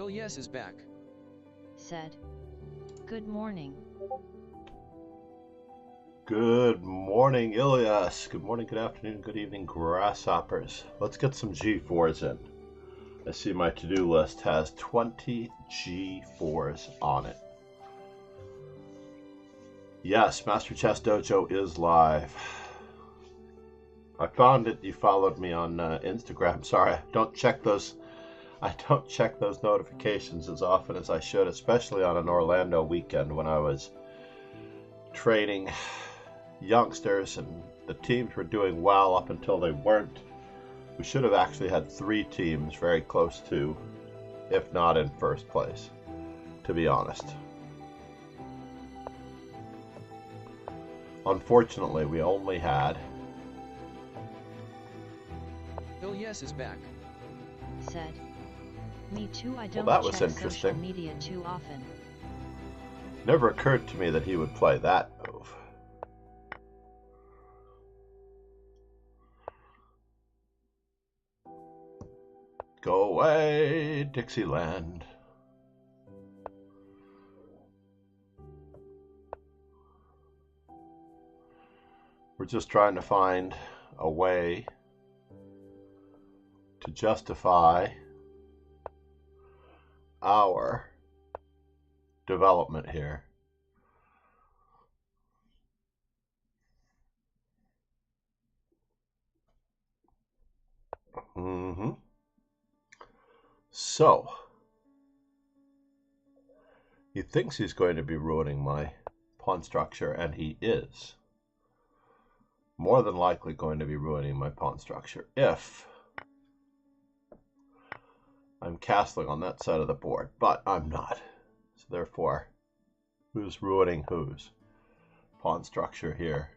Yes is back. Said. Good morning. Good morning, Ilias. Good morning, good afternoon, good evening, grasshoppers. Let's get some G4s in. I see my to-do list has 20 G4s on it. Yes, Master Chess Dojo is live. I found it. You followed me on Instagram. Sorry, I don't check those notifications as often as I should, especially on an Orlando weekend when I was training youngsters and the teams were doing well up until they weren't. We should have actually had 3 teams very close to, if not in first place, to be honest. Unfortunately, we only had... Yes is back. Said. Me too, I don't Well, that was check interesting. social media too often. Never occurred to me that he would play that move. Go away, Dixieland. We're just trying to find a way to justify our development here. So, he thinks he's going to be ruining my pawn structure, and he is. More than likely going to be ruining my pawn structure if I'm castling on that side of the board, but I'm not. So therefore, who's ruining whose pawn structure here?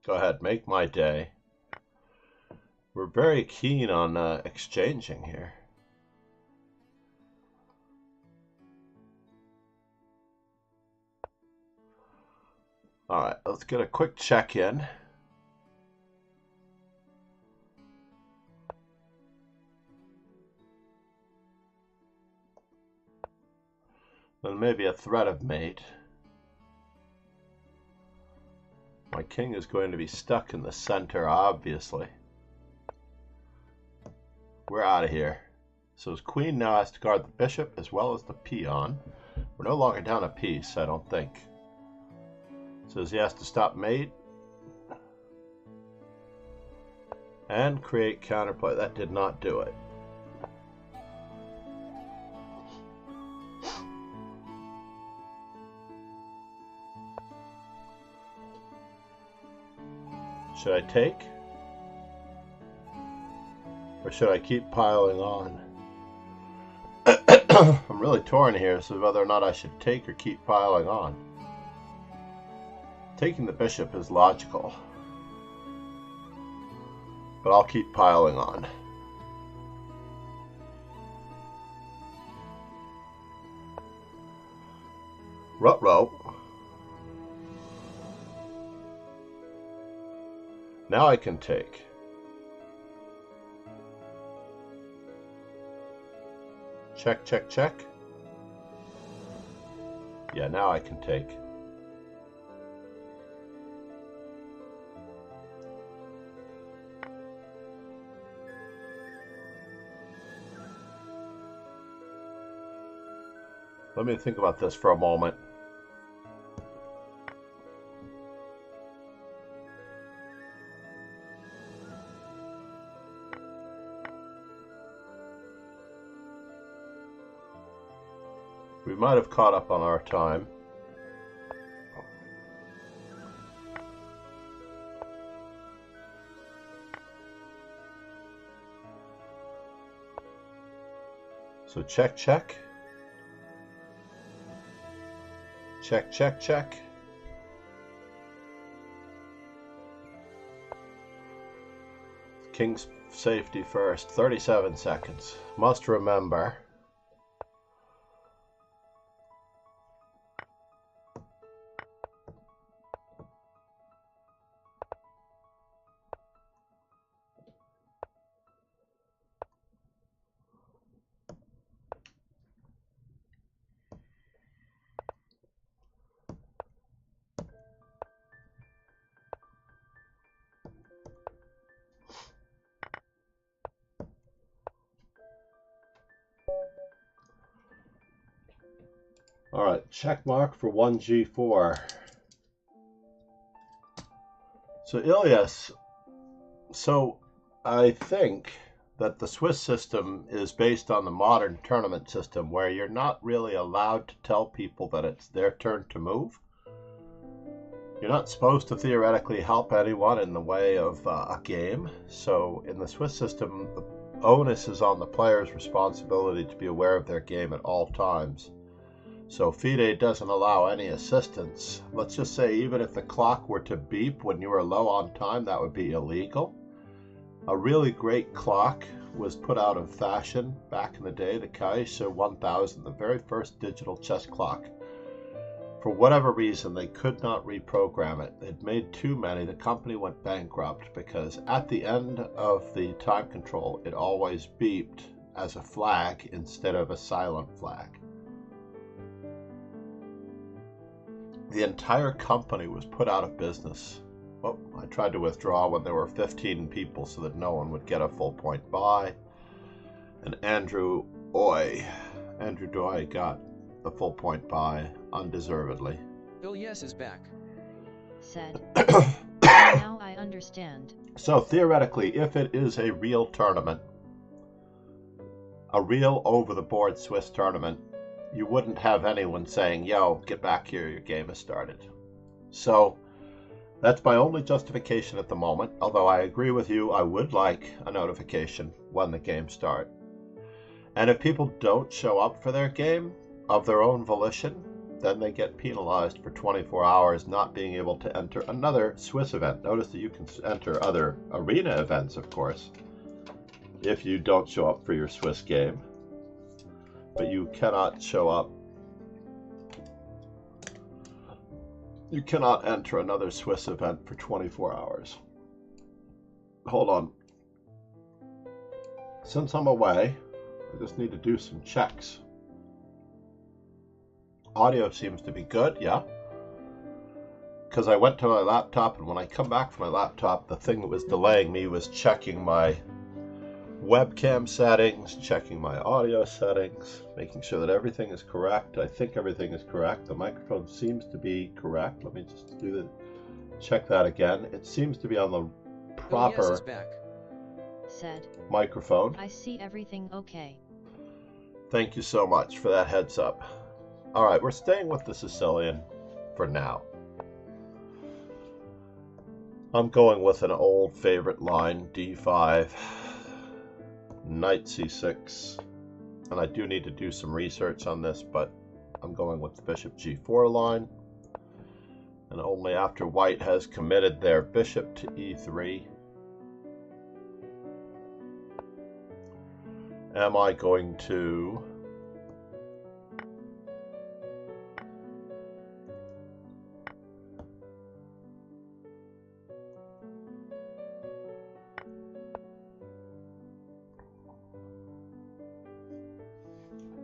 Go ahead, make my day. We're very keen on exchanging here. All right, let's get a quick check-in. Then maybe a threat of mate. My king is going to be stuck in the center, obviously. We're out of here. So his queen now has to guard the bishop as well as the peon. We're no longer down a piece, I don't think. Says he has to stop mate. And create counterplay. That did not do it. Should I take? Or should I keep piling on? I'm really torn here as to whether or not I should take or keep piling on. Taking the bishop is logical, but I'll keep piling on. Ruh-roh. Now I can take. Check, check, check. Yeah, now I can take. Let me think about this for a moment. We might have caught up on our time. So check, check. Check, check, check. King's safety first. 37 seconds. Must remember. All right, check mark for 1G4. So Ilyas, so I think that the Swiss system is based on the modern tournament system where you're not really allowed to tell people that it's their turn to move. You're not supposed to theoretically help anyone in the way of a game. So in the Swiss system, the onus is on the player's responsibility to be aware of their game at all times. So FIDE doesn't allow any assistance. Let's just say even if the clock were to beep when you were low on time, that would be illegal. A really great clock was put out of fashion back in the day, the Kaiser 1000, the very first digital chess clock. For whatever reason, they could not reprogram it. They'd made too many. The company went bankrupt because at the end of the time control, it always beeped as a flag instead of a silent flag. The entire company was put out of business. Well, I tried to withdraw when there were 15 people so that no one would get a full point buy. And Andrew Doy got the full point buy undeservedly. Ilyas is back. Said. Now I understand. So theoretically, if it is a real tournament, a real over-the-board Swiss tournament, you wouldn't have anyone saying, yo, get back here, your game has started. So that's my only justification at the moment, although I agree with you, I would like a notification when the games start. And if people don't show up for their game of their own volition, then they get penalized for 24 hours not being able to enter another Swiss event. Notice that you can enter other arena events, of course, if you don't show up for your Swiss game. But you cannot show up. You cannot enter another Swiss event for 24 hours. Hold on. Since I'm away, I just need to do some checks. Audio seems to be good, yeah. Because I went to my laptop, and when I come back from my laptop, the thing that was delaying me was checking my webcam settings, checking my audio settings, making sure that everything is correct. I think everything is correct. The microphone seems to be correct. Let me just check that again. It seems to be on the proper Ilyas is back. Said. Microphone. I see everything okay. Thank you so much for that heads up. All right, we're staying with the Sicilian for now. I'm going with an old favorite line, d5. Knight c6, and I do need to do some research on this, but I'm going with the bishop g4 line, and only after white has committed their bishop to e3 am I going to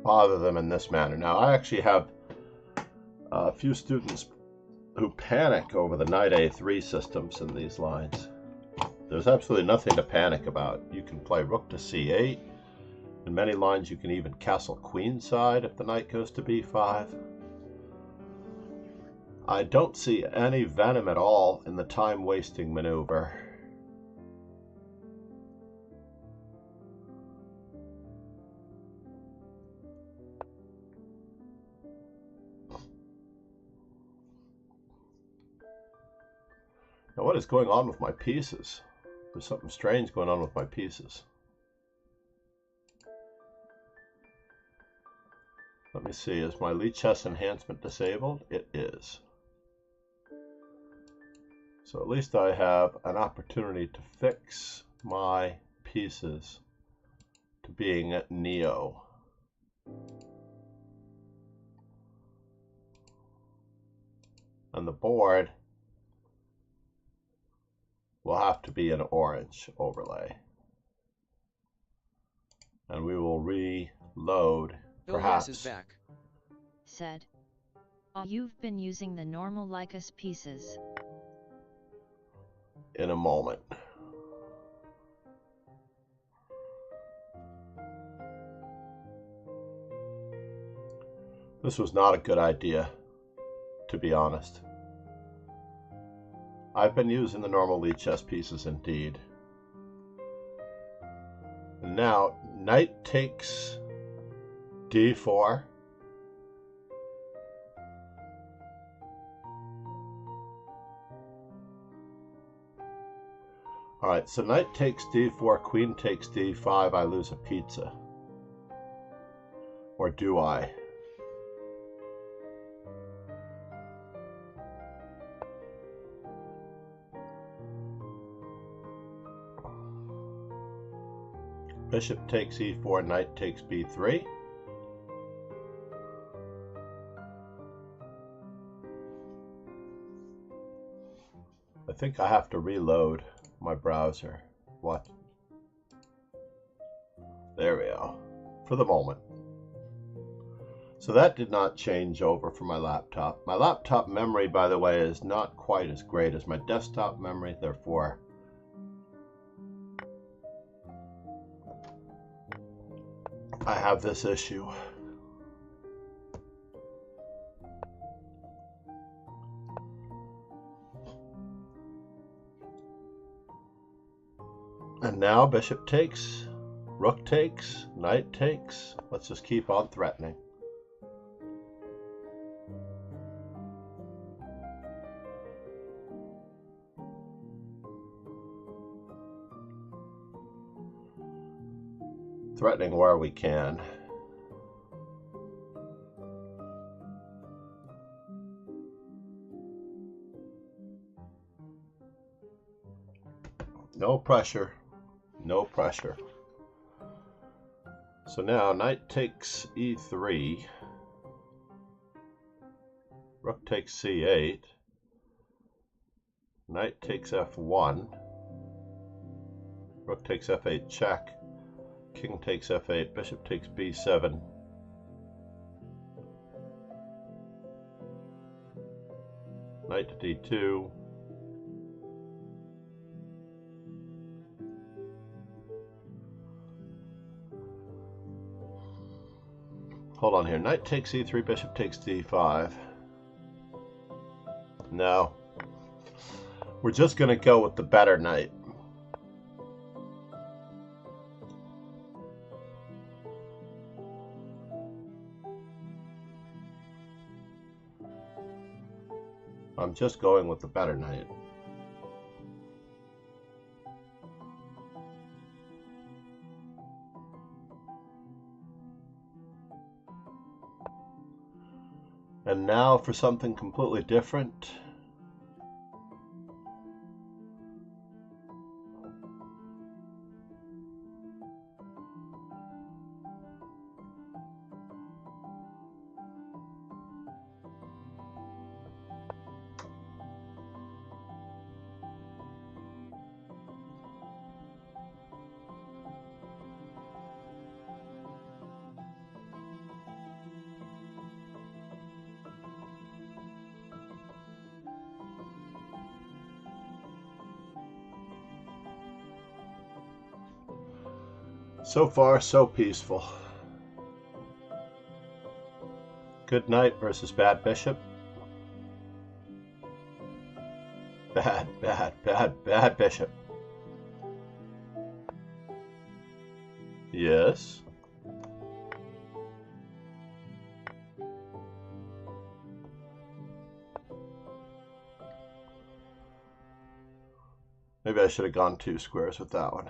bother them in this manner. Now, I actually have a few students who panic over the knight a3 systems in these lines. There's absolutely nothing to panic about. You can play rook to c8. In many lines, you can even castle queenside if the knight goes to b5. I don't see any venom at all in the time-wasting maneuver. Now, what is going on with my pieces? There's something strange going on with my pieces. Let me see, is my Lichess enhancement disabled? It is. So at least I have an opportunity to fix my pieces to being at Neo. And the board will have to be an orange overlay. And we will reload, perhaps. Ilyas is back. Said. You've been using the normal Lycus pieces. In a moment. This was not a good idea, to be honest. I've been using the normal lead chess pieces indeed. And now, knight takes d4. Alright, so knight takes d4, queen takes d5, I lose a pizza. Or do I? Bishop takes e4, knight takes b3. I think I have to reload my browser. What? There we go. For the moment. So that did not change over for my laptop. My laptop memory, by the way, is not quite as great as my desktop memory, therefore I have this issue. And now bishop takes, rook takes, knight takes. Let's just keep on threatening. Threatening where we can. No pressure. No pressure. So now knight takes e3. Rook takes c8. Knight takes f1. Rook takes f8 check. King takes f8, bishop takes b7. Knight to d2. Hold on here. Knight takes e3, bishop takes d5. No. We're just going to go with the better knight. I'm just going with the better knight. And now for something completely different. So far, so peaceful. Good knight versus bad bishop. Bad bishop. Yes. Maybe I should have gone 2 squares with that one.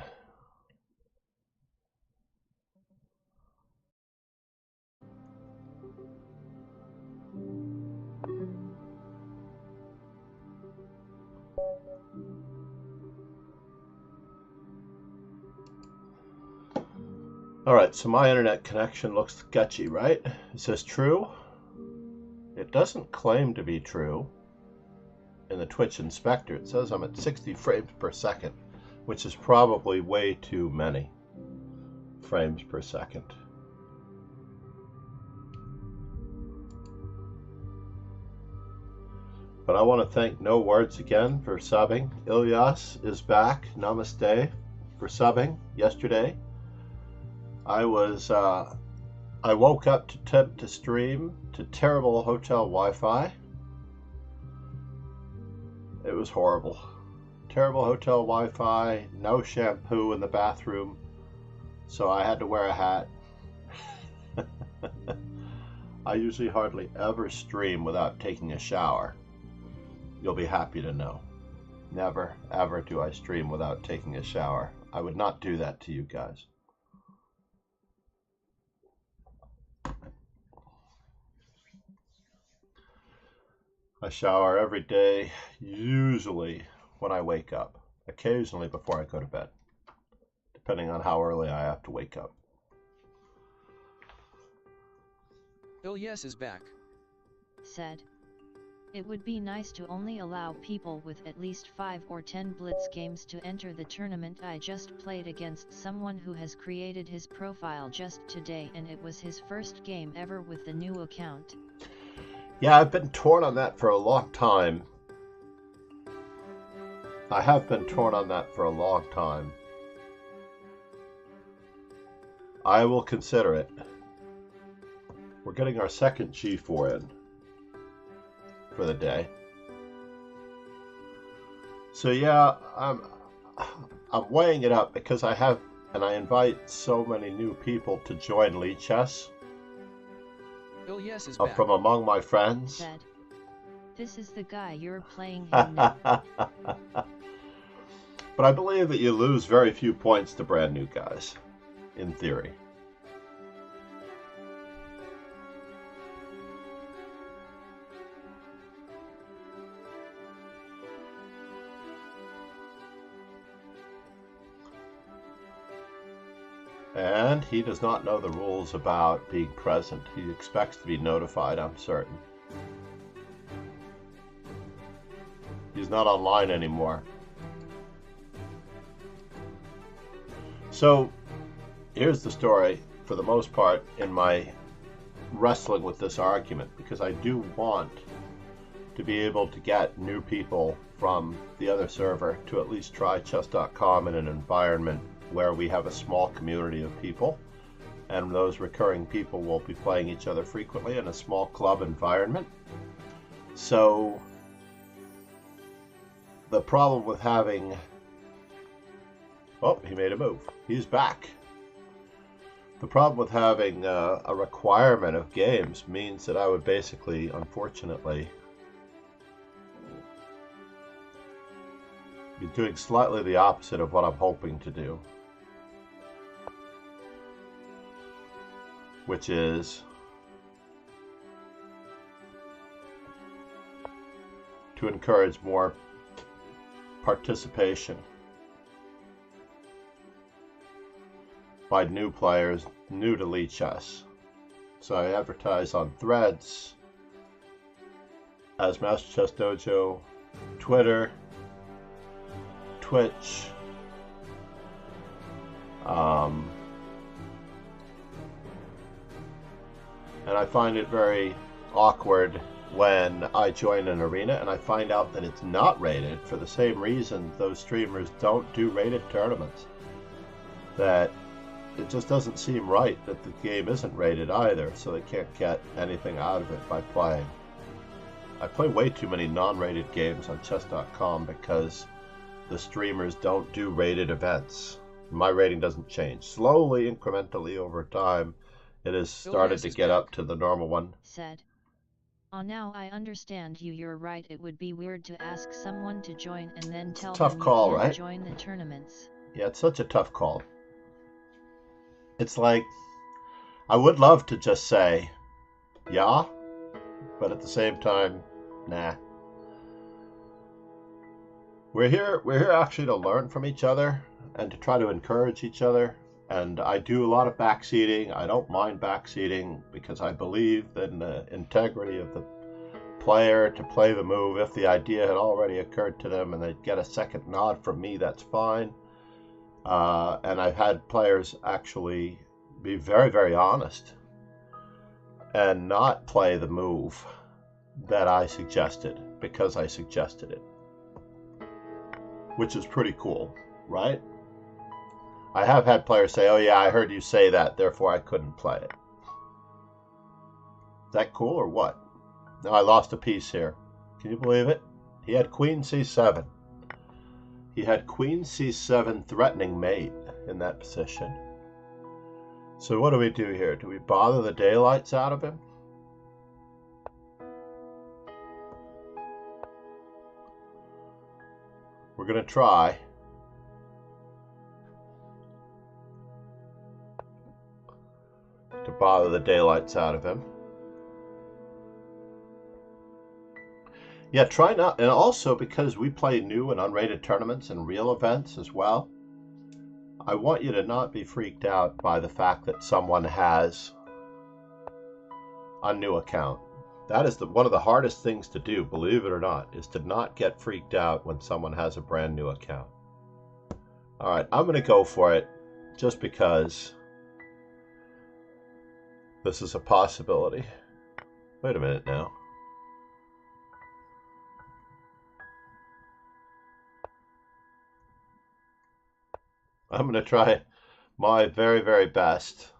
Alright, so my internet connection looks sketchy, right? Is this true? It doesn't claim to be true. In the Twitch inspector, it says I'm at 60 frames per second, which is probably way too many frames per second. But I want to thank No Words again for subbing. Ilyas is back. Namaste for subbing yesterday. I woke up to attempt to stream to terrible hotel Wi-Fi. It was horrible. Terrible hotel Wi-Fi, no shampoo in the bathroom, so I had to wear a hat. I usually hardly ever stream without taking a shower. You'll be happy to know. Never, ever do I stream without taking a shower. I would not do that to you guys. I shower every day, usually when I wake up, occasionally before I go to bed, depending on how early I have to wake up. Yes is back. Said. It would be nice to only allow people with at least 5 or 10 Blitz games to enter the tournament. I just played against someone who has created his profile just today, and it was his first game ever with the new account. Yeah, I've been torn on that for a long time. I have been torn on that for a long time. I will consider it. We're getting our second G4 in for the day. So yeah, I'm weighing it up because I invite so many new people to join Lead Chess. Yes is back. From among my friends. Said. This is the guy you're playing him now. But I believe that you lose very few points to brand new guys, in theory. And he does not know the rules about being present. He expects to be notified, I'm certain. He's not online anymore. So, here's the story, for the most part, in my wrestling with this argument, because I do want to be able to get new people from the other server to at least try chess.com in an environment where we have a small community of people, and those recurring people will be playing each other frequently in a small club environment. So the problem with having... Oh, he made a move. He's back. The problem with having a requirement of games means that I would basically, unfortunately, be doing slightly the opposite of what I'm hoping to do, which is to encourage more participation by new players, new to Lead Chess. So I advertise on Threads, as Master Chess Dojo, Twitter, Twitch, and I find it very awkward when I join an arena and I find out that it's not rated for the same reason those streamers don't do rated tournaments. That it just doesn't seem right that the game isn't rated either, so they can't get anything out of it by playing. I play way too many non-rated games on chess.com because the streamers don't do rated events. My rating doesn't change. Slowly, incrementally over time, it has started to get up to the normal one. Said. Oh, now I understand you. You're right. It would be weird to ask someone to join and then tell them you can't join the tournaments. Yeah, it's such a tough call. It's like, I would love to just say, yeah, but at the same time, nah. We're here actually to learn from each other and to try to encourage each other. And I do a lot of backseating. I don't mind backseating because I believe in the integrity of the player to play the move. If the idea had already occurred to them and they'd get a second nod from me, that's fine. And I've had players actually be very, very honest and not play the move that I suggested because I suggested it, which is pretty cool, right? I have had players say, oh yeah, I heard you say that, therefore I couldn't play it. Is that cool or what? No, I lost a piece here. Can you believe it? He had queen c7. He had queen c7 threatening mate in that position. So what do we do here? Do we bother the daylights out of him? We're going to try. To bother the daylights out of him. Yeah, try not, and also because we play new and unrated tournaments and real events as well, I want you to not be freaked out by the fact that someone has a new account. That is one of the hardest things to do, believe it or not, is to not get freaked out when someone has a brand new account. All right, I'm going to go for it just because this is a possibility. Wait a minute now. I'm going to try my very, very best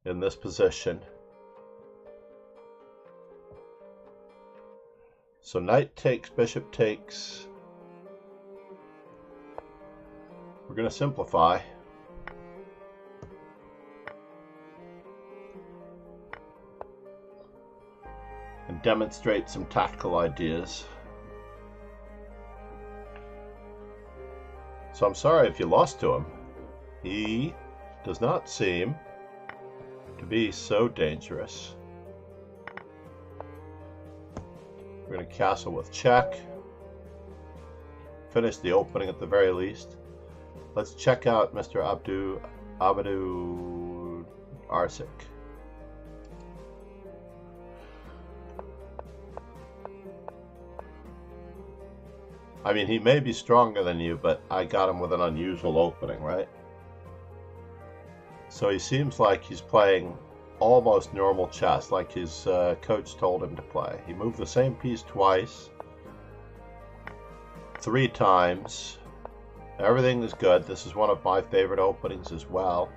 in this position. So knight takes, bishop takes. We're going to simplify. And demonstrate some tactical ideas. So I'm sorry if you lost to him. He does not seem to be so dangerous. We're going to castle with check. Finish the opening at the very least. Let's check out Mr. Abadu Arsik. I mean, he may be stronger than you, but I got him with an unusual opening, right? So he seems like he's playing almost normal chess, like his coach told him to play. He moved the same piece twice, 3 times. Everything is good. This is one of my favorite openings as well.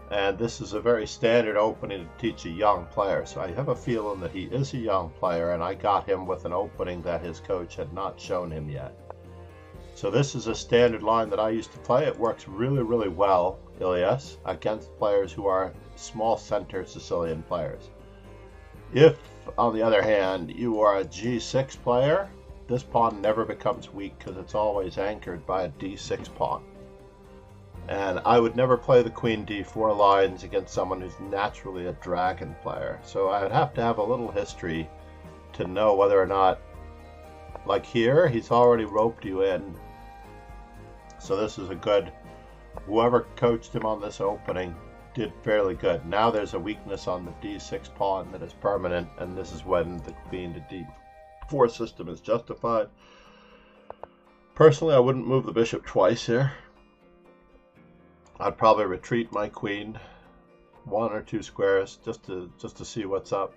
And this is a very standard opening to teach a young player. So I have a feeling that he is a young player, and I got him with an opening that his coach had not shown him yet. So this is a standard line that I used to play. It works really, really well, Ilias, against players who are small center Sicilian players. If, on the other hand, you are a g6 player, this pawn never becomes weak because it's always anchored by a d6 pawn. And I would never play the queen d4 lines against someone who's naturally a dragon player. So I would have to have a little history to know whether or not, like here, he's already roped you in. So this is a good, whoever coached him on this opening did fairly good. Now there's a weakness on the d6 pawn that is permanent, and this is when the queen to d4 system is justified. Personally, I wouldn't move the bishop twice here. I'd probably retreat my queen 1 or 2 squares just to see what's up.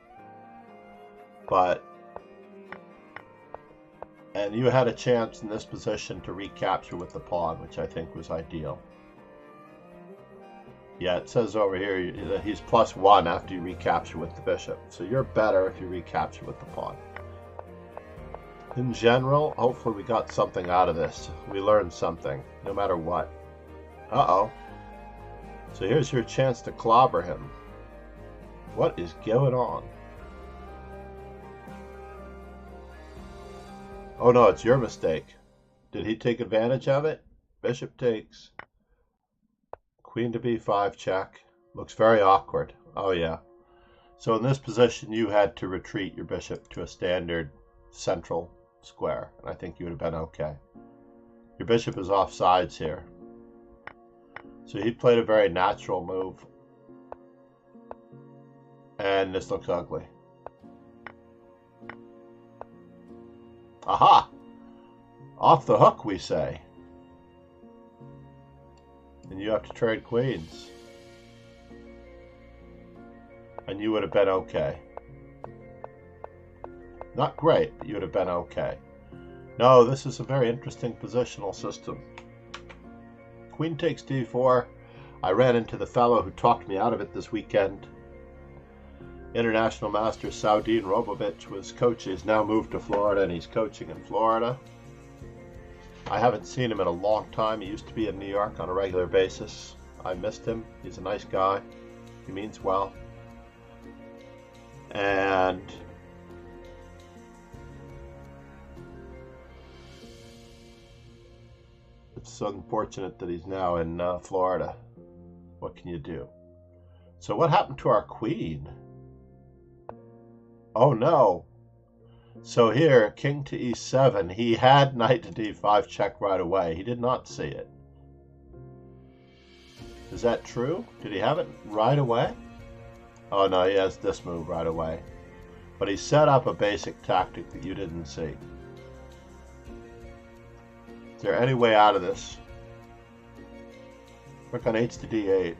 And you had a chance in this position to recapture with the pawn, which I think was ideal. Yeah, it says over here that he's +1 after you recapture with the bishop. So you're better if you recapture with the pawn. In general, hopefully we got something out of this. We learned something, no matter what. Uh-oh. So here's your chance to clobber him. What is going on? Oh no, it's your mistake. Did he take advantage of it? Bishop takes. Queen to b5 check. Looks very awkward. Oh yeah. So in this position you had to retreat your bishop to a standard central square. And I think you would have been okay. Your bishop is off sides here. So he played a very natural move. And this looks ugly. Aha! Off the hook, we say. And you have to trade queens. And you would have been okay. Not great, but you would have been okay. No, this is a very interesting positional system. Queen takes d4. I ran into the fellow who talked me out of it this weekend. International Master Saudin Robovic was coaching. He's now moved to Florida and he's coaching in Florida. I haven't seen him in a long time. He used to be in New York on a regular basis. I missed him. He's a nice guy. He means well. And it's unfortunate that he's now in Florida. What can you do? So what happened to our queen? Oh no. So here, king to e7. He had knight to d5 check right away. He did not see it. Is that true? Did he have it right away? Oh no, he has this move right away. But he set up a basic tactic that you didn't see. Is there any way out of this? Rook on h to d8.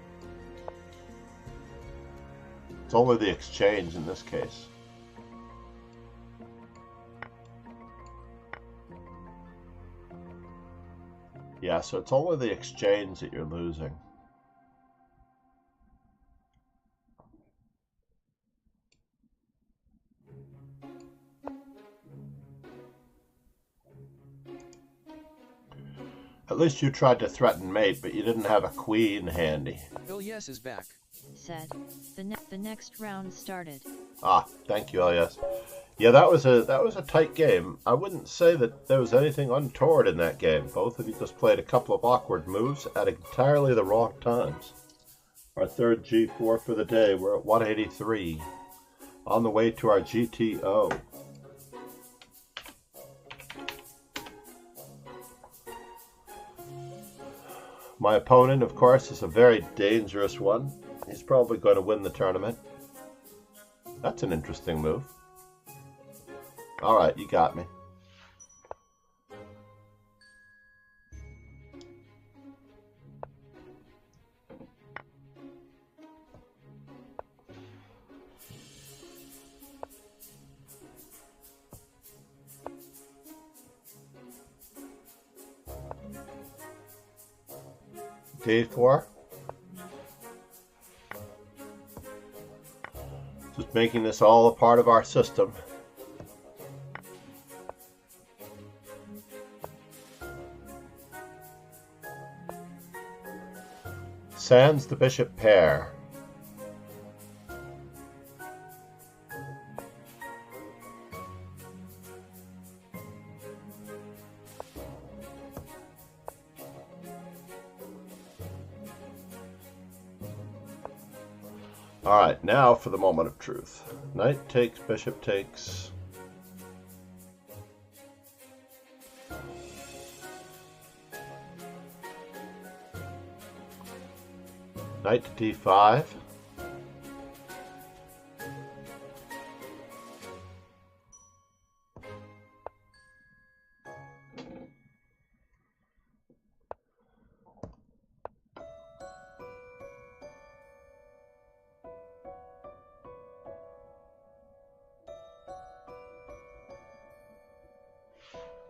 It's only the exchange in this case. Yeah, so it's only the exchange that you're losing. At least you tried to threaten mate, but you didn't have a queen handy. Ilyes is back. Said. The next round started. Ah, thank you, Elias. Yeah, that was a tight game. I wouldn't say that there was anything untoward in that game. Both of you just played a couple of awkward moves at entirely the wrong times. Our third G4 for the day. We're at 183. On the way to our GTO. My opponent, of course, is a very dangerous one. He's probably going to win the tournament. That's an interesting move. Alright, you got me. D4. Just making this all a part of our system. Sans the bishop pair. Alright, now for the moment of truth. Knight takes, bishop takes. Knight to d5.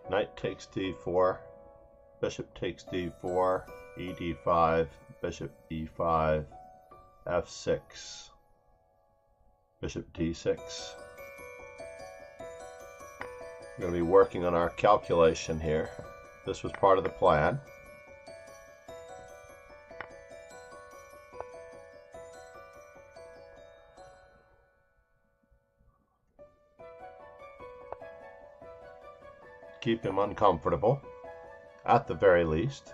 Knight takes d4, bishop takes d4, ed5, bishop e5, f6, bishop d6. We're going to be working on our calculation here. This was part of the plan. Keep him uncomfortable, at the very least.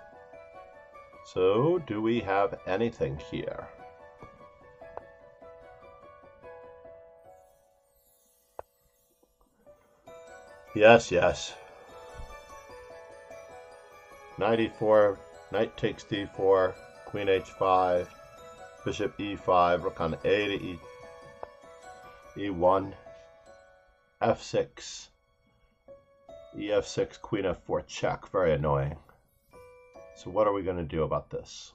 So, do we have anything here? Yes, yes. Knight e4, knight takes d4, queen h5, bishop e5, rook on a to e1, f6. ef6, queen f4 check. Very annoying. So what are we going to do about this?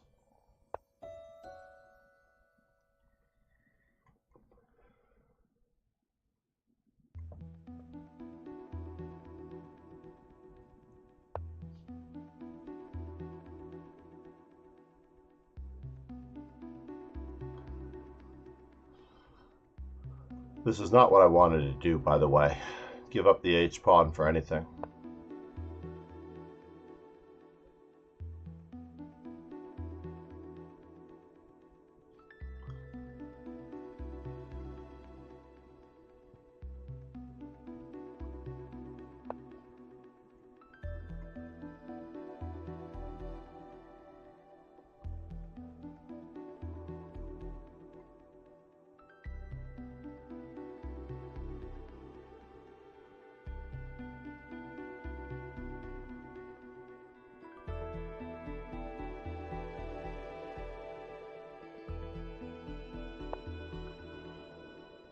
This is not what I wanted to do, by the way. Give up the H-pawn for anything.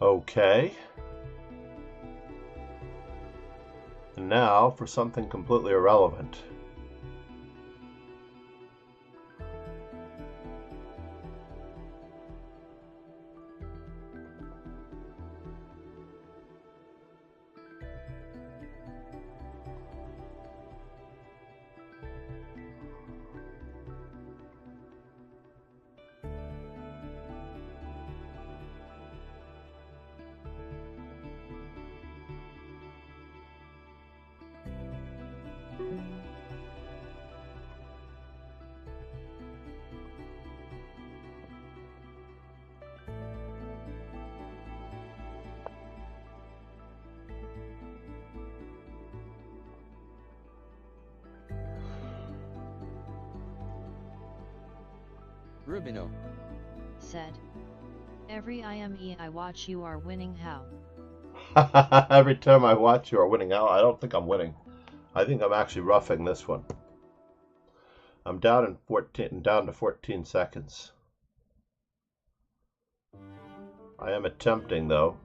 Okay. And now for something completely irrelevant. Rubino said. Every IME I watch you are winning how? Every time I watch you are winning out. I don't think I'm winning. I think I'm actually roughing this one. I'm down to 14 seconds. I am attempting though.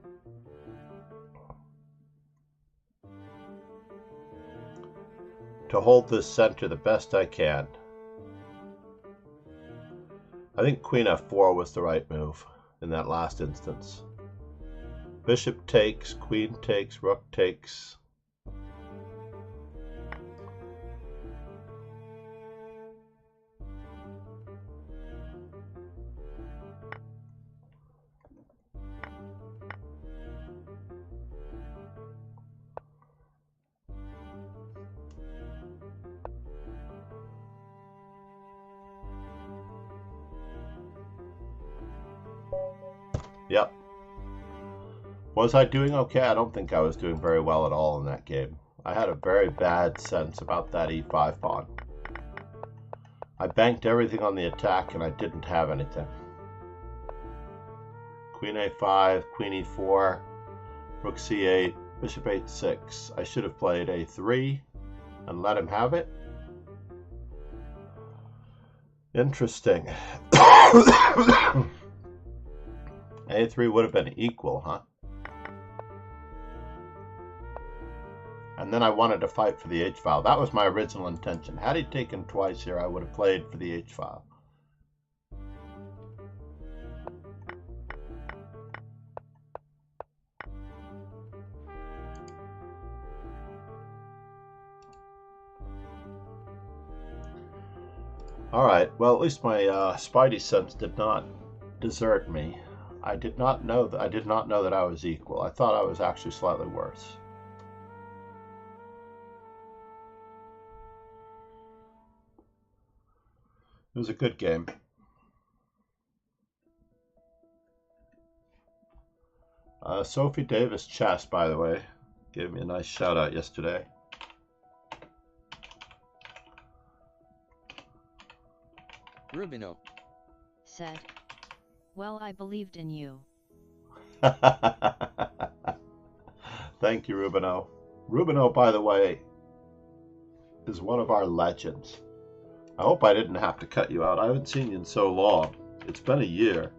To hold this center the best I can. I think Queen F4 was the right move in that last instance. Bishop takes, Queen takes, Rook takes. Yep. Was I doing okay? I don't think I was doing very well at all in that game. I had a very bad sense about that e5 pawn. I banked everything on the attack and I didn't have anything. Queen a5, Queen e4, Rook c8, Bishop h6. I should have played a3 and let him have it. Interesting. A3 would have been equal, huh? And then I wanted to fight for the H-file. That was my original intention. Had he taken twice here, I would have played for the H-file. Alright, well at least my spidey sense did not desert me. I did not know that I was equal. I thought I was actually slightly worse. It was a good game. Sophie Davis Chess, by the way, gave me a nice shout out yesterday. Rubino said. Well, I believed in you. Thank you, Rubino. Rubino, by the way, is one of our legends. I hope I didn't have to cut you out. I haven't seen you in so long. It's been a year.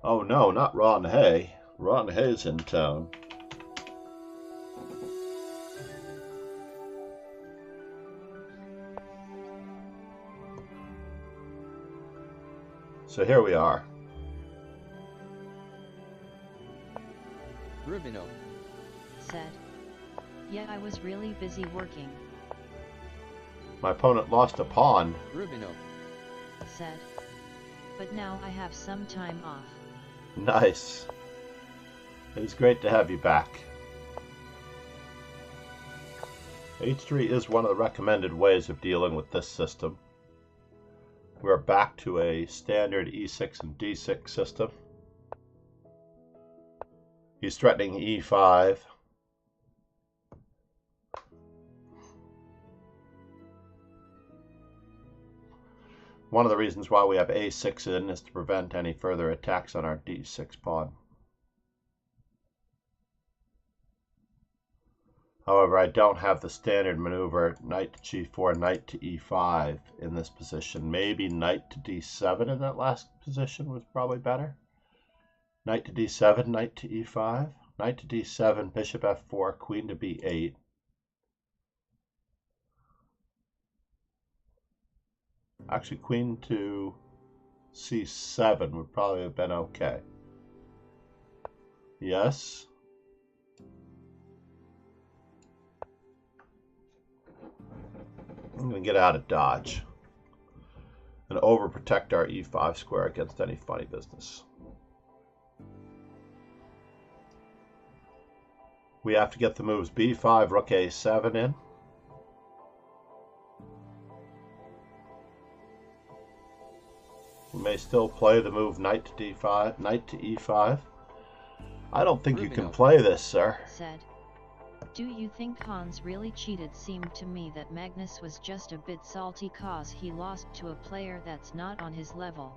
Oh no, not Ron Hay. Ron Hay's in town. So here we are. Rubino said. Yeah, I was really busy working. My opponent lost a pawn. Rubino said. but now I have some time off. Nice. It's great to have you back. H3 is one of the recommended ways of dealing with this system. We're back to a standard E6 and D6 system. He's threatening E5. One of the reasons why we have A6 in is to prevent any further attacks on our D6 pawn. However, I don't have the standard maneuver knight to G4, knight to E5 in this position. Maybe knight to D7 in that last position was probably better. Knight to D7, knight to E5, knight to D7, bishop F4, queen to B8. Actually, queen to C7 would probably have been okay. Yes. I'm going to get out of dodge and overprotect our E5 square against any funny business. We have to get the moves B5, rook A7 in. We may still play the move knight to D5, knight to E5. I don't think you can play this, sir. Said. Do you think Hans really cheated? Seemed to me that Magnus was just a bit salty cause he lost to a player that's not on his level.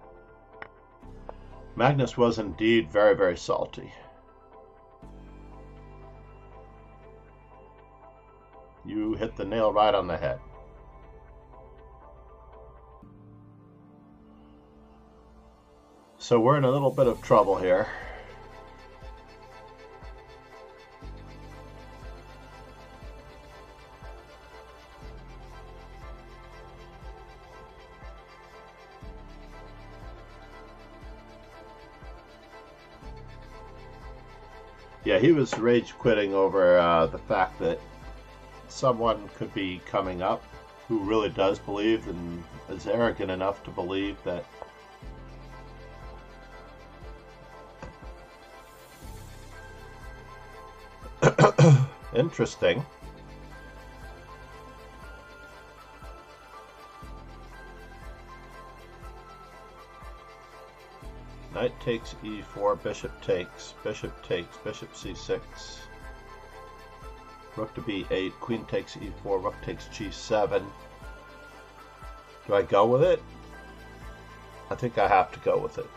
Magnus was indeed very, very salty. You hit the nail right on the head. So we're in a little bit of trouble here. Yeah, he was rage quitting over the fact that someone could be coming up who really does believe and is arrogant enough to believe that interesting. Knight takes E4, bishop takes, bishop C6. Rook to B8, queen takes E4, rook takes G7. Do I go with it? I think I have to go with it.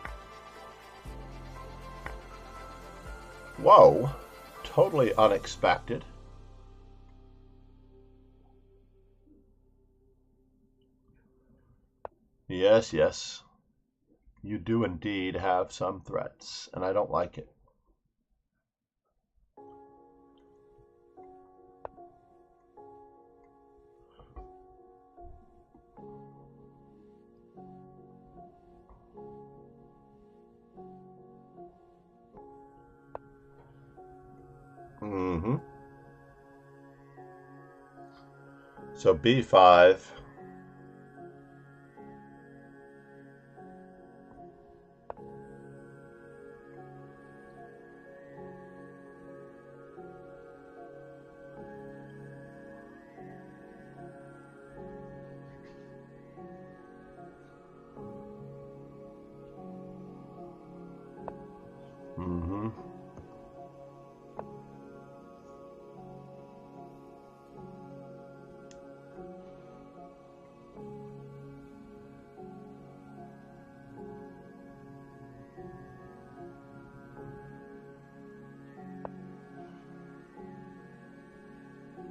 Whoa, totally unexpected. Yes, yes. You do indeed have some threats, and I don't like it. So B5.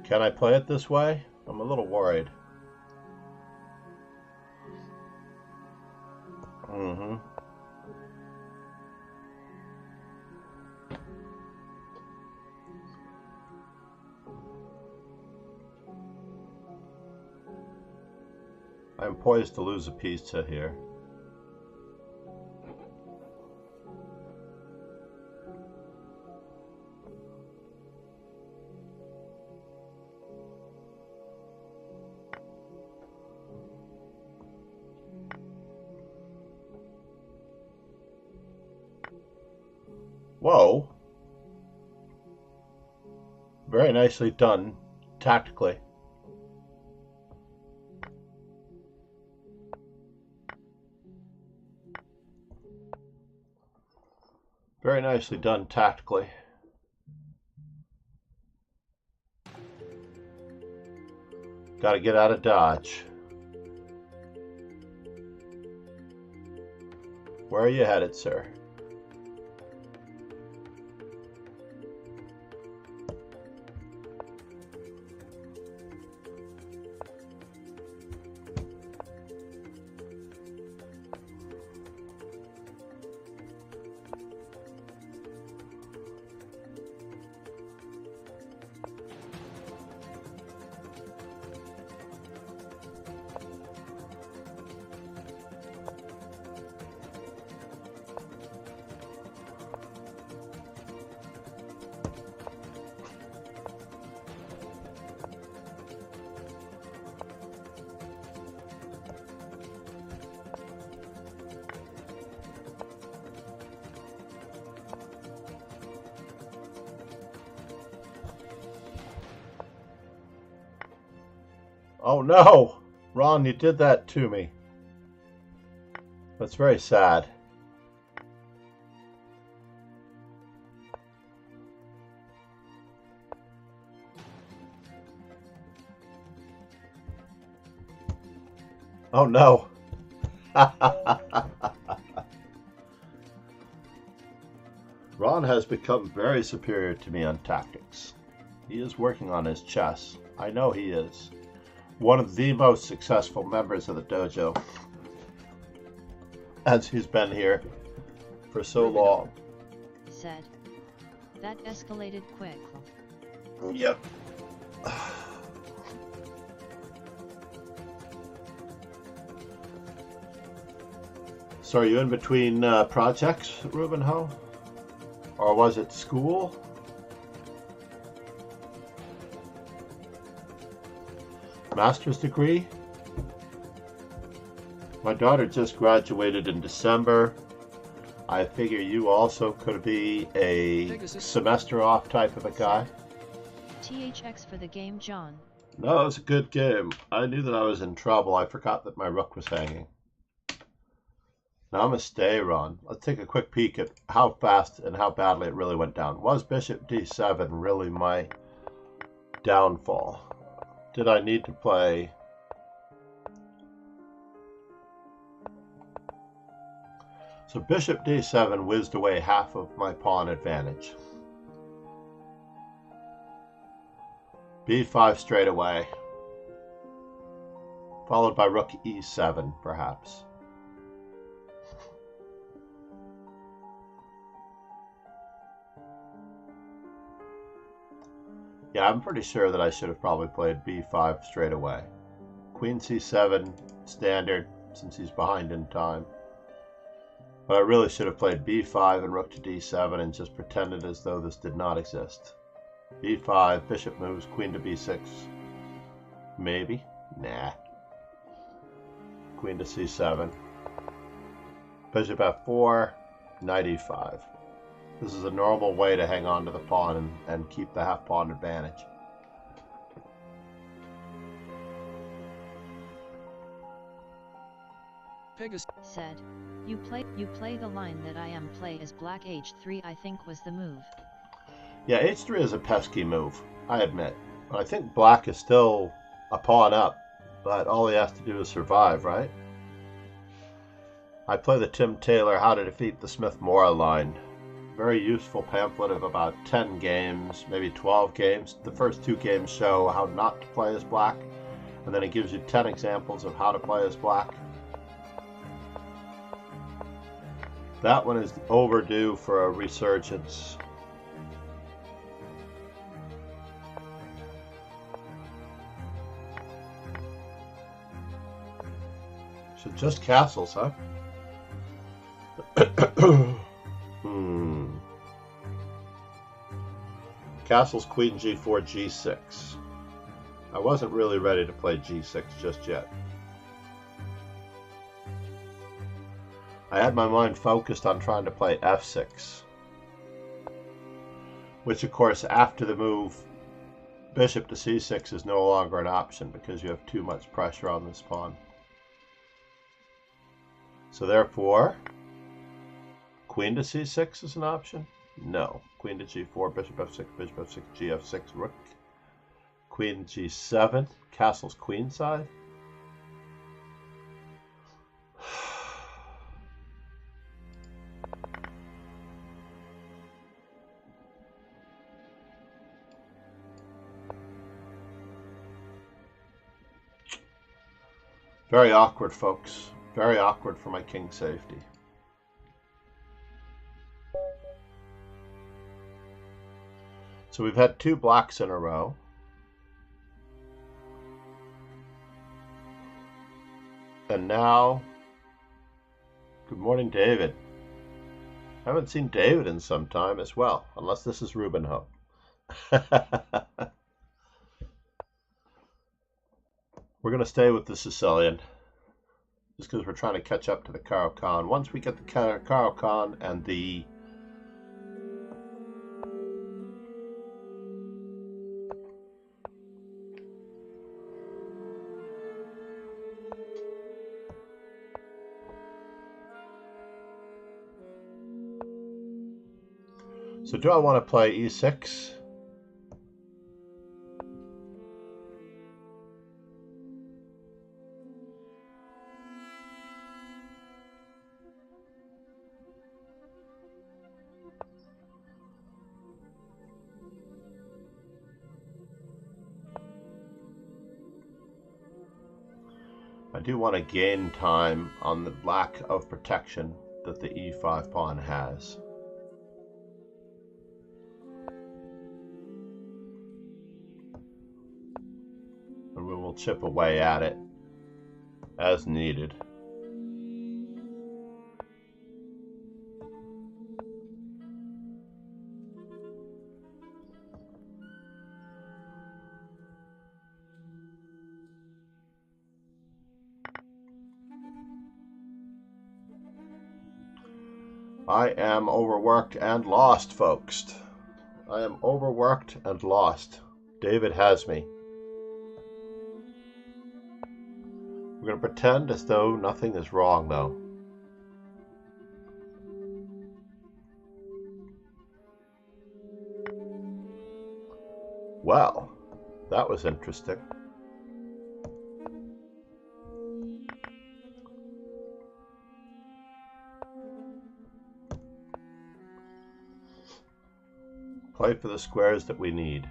Can I play it this way? I'm a little worried. I'm poised to lose a piece here. Whoa. Very nicely done, tactically. Very nicely done tactically. Got to get out of dodge. Where are you headed, sir? Oh no! Ron, you did that to me. That's very sad. Oh no! Ron has become very superior to me on tactics. He is working on his chess. I know he is. One of the most successful members of the dojo, as he's been here for so long. Said. That escalated quick. Yep. So are you in between projects, Ruben Ho? Or was it school? Master's degree? My daughter just graduated in December. I figure you also could be a semester off type of a guy. THX for the game, John. No, it was a good game. I knew that I was in trouble. I forgot that my rook was hanging. Namaste, Ron. Let's take a quick peek at how fast and how badly it really went down. Was bishop d7 really my downfall? Did I need to play? So bishop d7 whizzed away half of my pawn advantage. b5 straight away, followed by rook e7 perhaps. Yeah, I'm pretty sure that I should have probably played b5 straight away. Queen c7, standard, since he's behind in time. But I really should have played b5 and rook to d7 and just pretended as though this did not exist. b5, bishop moves, queen to b6. Maybe? Nah. Queen to c7. Bishop f4, knight e5. This is a normal way to hang on to the pawn and keep the half pawn advantage. Pegasus said, you play the line that I am play as black h3 I think was the move. Yeah, h3 is a pesky move, I admit. But I think black is still a pawn up, but all he has to do is survive, right? I play the Tim Taylor How to Defeat the Smith-Morra line. Very useful pamphlet of about 10 games, maybe 12 games. The first 2 games show how not to play as black, and then it gives you 10 examples of how to play as black. That one is overdue for a resurgence. So just castles, huh? Castles, queen g4, g6. I wasn't really ready to play g6 just yet. I had my mind focused on trying to play f6. which of course after the move bishop to c6 is no longer an option because you have too much pressure on this pawn. So therefore, queen to c6 is an option? No. Queen to g4, bishop f6, bishop f6, gf6, rook. Queen g7, castle's queenside. Very awkward, folks. Very awkward for my king safety. So we've had two blacks in a row. And now, good morning, David. I haven't seen David in some time as well, unless this is Rubinho. We're going to stay with the Sicilian, just because we're trying to catch up to the Caro-Kann. Once we get the Caro-Kann and the So do I want to play e6? I do want to gain time on the lack of protection that the e5 pawn has. And we will chip away at it as needed. I am overworked and lost, folks. I am overworked and lost. David has me. We're going to pretend as though nothing is wrong, though. Well, that was interesting. Play for the squares that we need.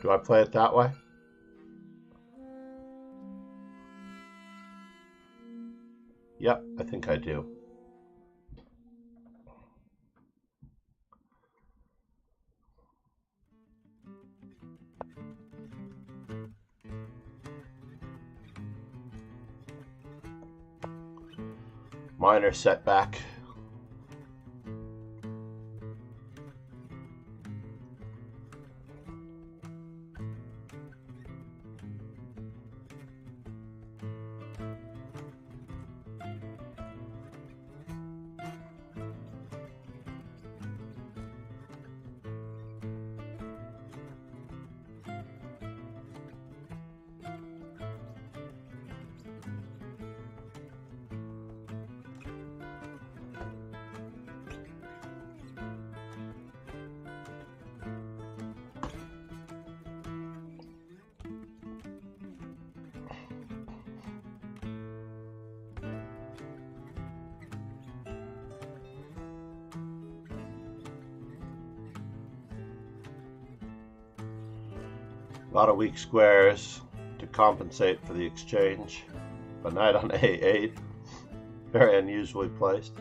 Do I play it that way? Yep, I think I do. Minor setback. A lot of weak squares to compensate for the exchange. A knight on a8, very unusually placed.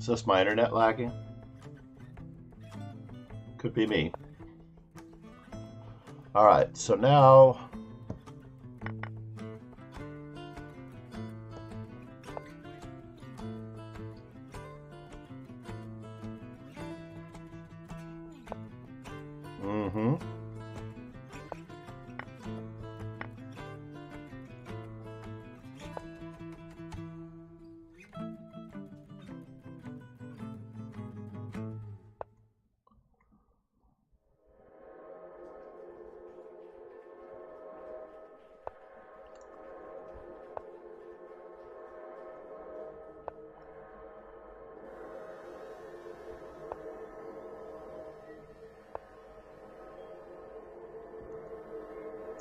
Is this my internet lagging? Could be me. Alright, so now...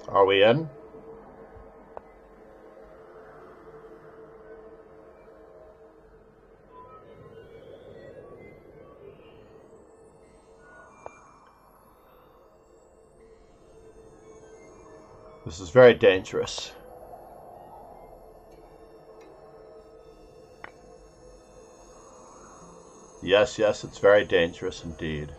Are we in? This is very dangerous. Yes, yes, it's very dangerous indeed.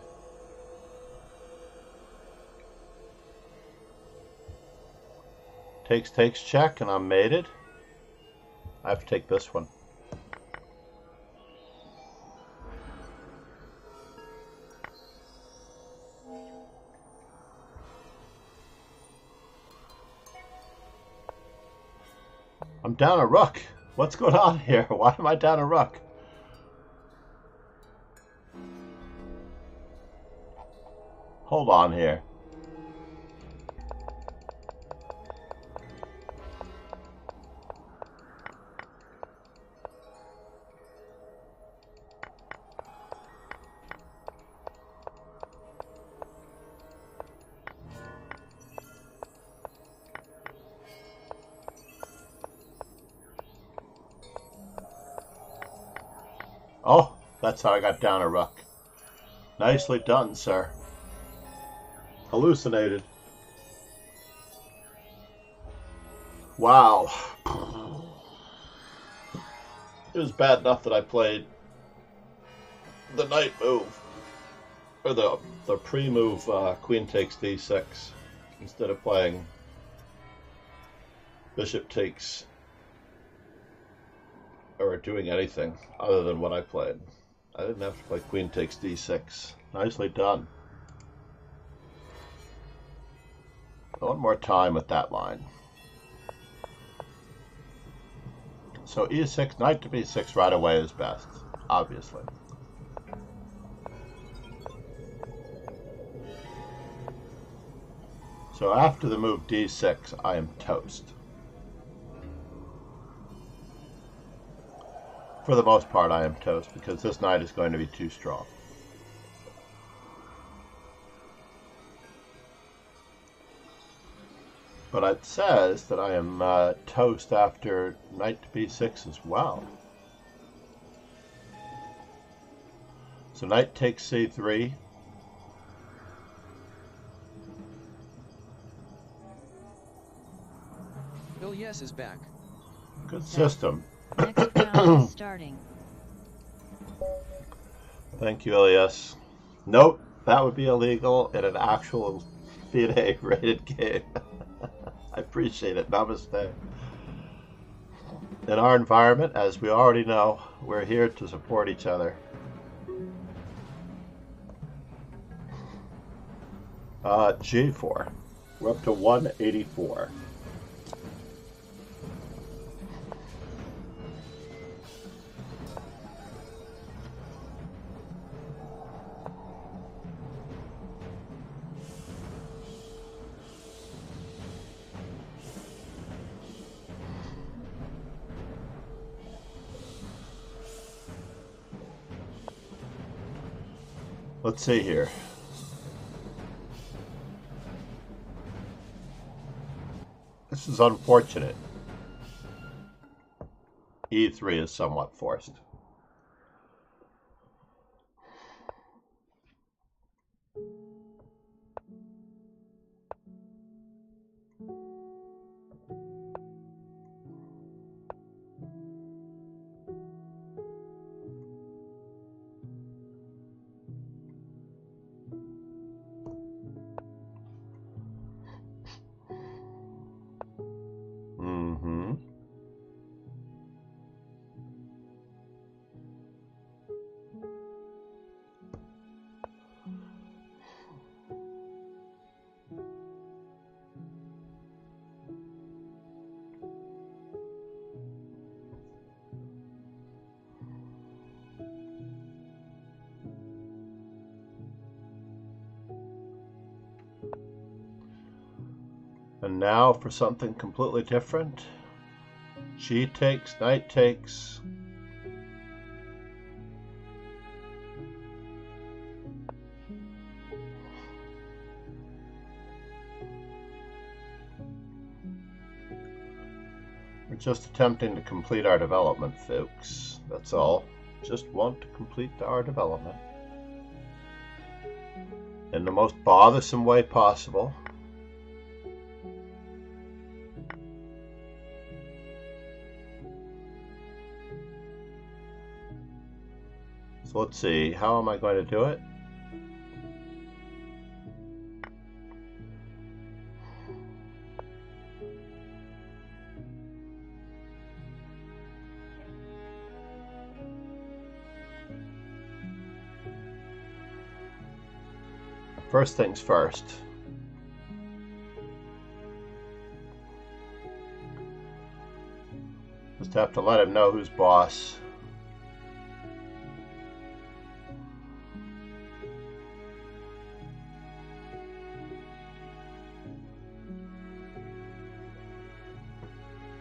Takes check, and I'm mated. I have to take this one. I'm down a rook. What's going on here? Why am I down a rook? Hold on here. Oh, that's how I got down a rook. Nicely done, sir. Hallucinated. Wow. It was bad enough that I played the knight move, or the pre-move queen takes d6, instead of playing bishop takes, or doing anything other than what I played. I didn't have to play queen takes d6. Nicely done. One more time with that line. So e6, knight to b6 right away is best, obviously. So after the move d6, I am toast. For the most part, I am toast, because this knight is going to be too strong. But it says that I am toast after knight to b6 as well. So knight takes c3. Bill Yes is back. Good system. Next round is starting. Thank you, Elias. Nope, that would be illegal in an actual FIDE rated game. I appreciate it. Namaste. In our environment, as we already know, we're here to support each other. G4. We're up to 184. Let's see here. This is unfortunate. E3 is somewhat forced. And now for something completely different. She takes, knight takes. We're just attempting to complete our development, folks. That's all. Just want to complete our development in the most bothersome way possible. So let's see, how am I going to do it? First things first. Just have to let him know who's boss.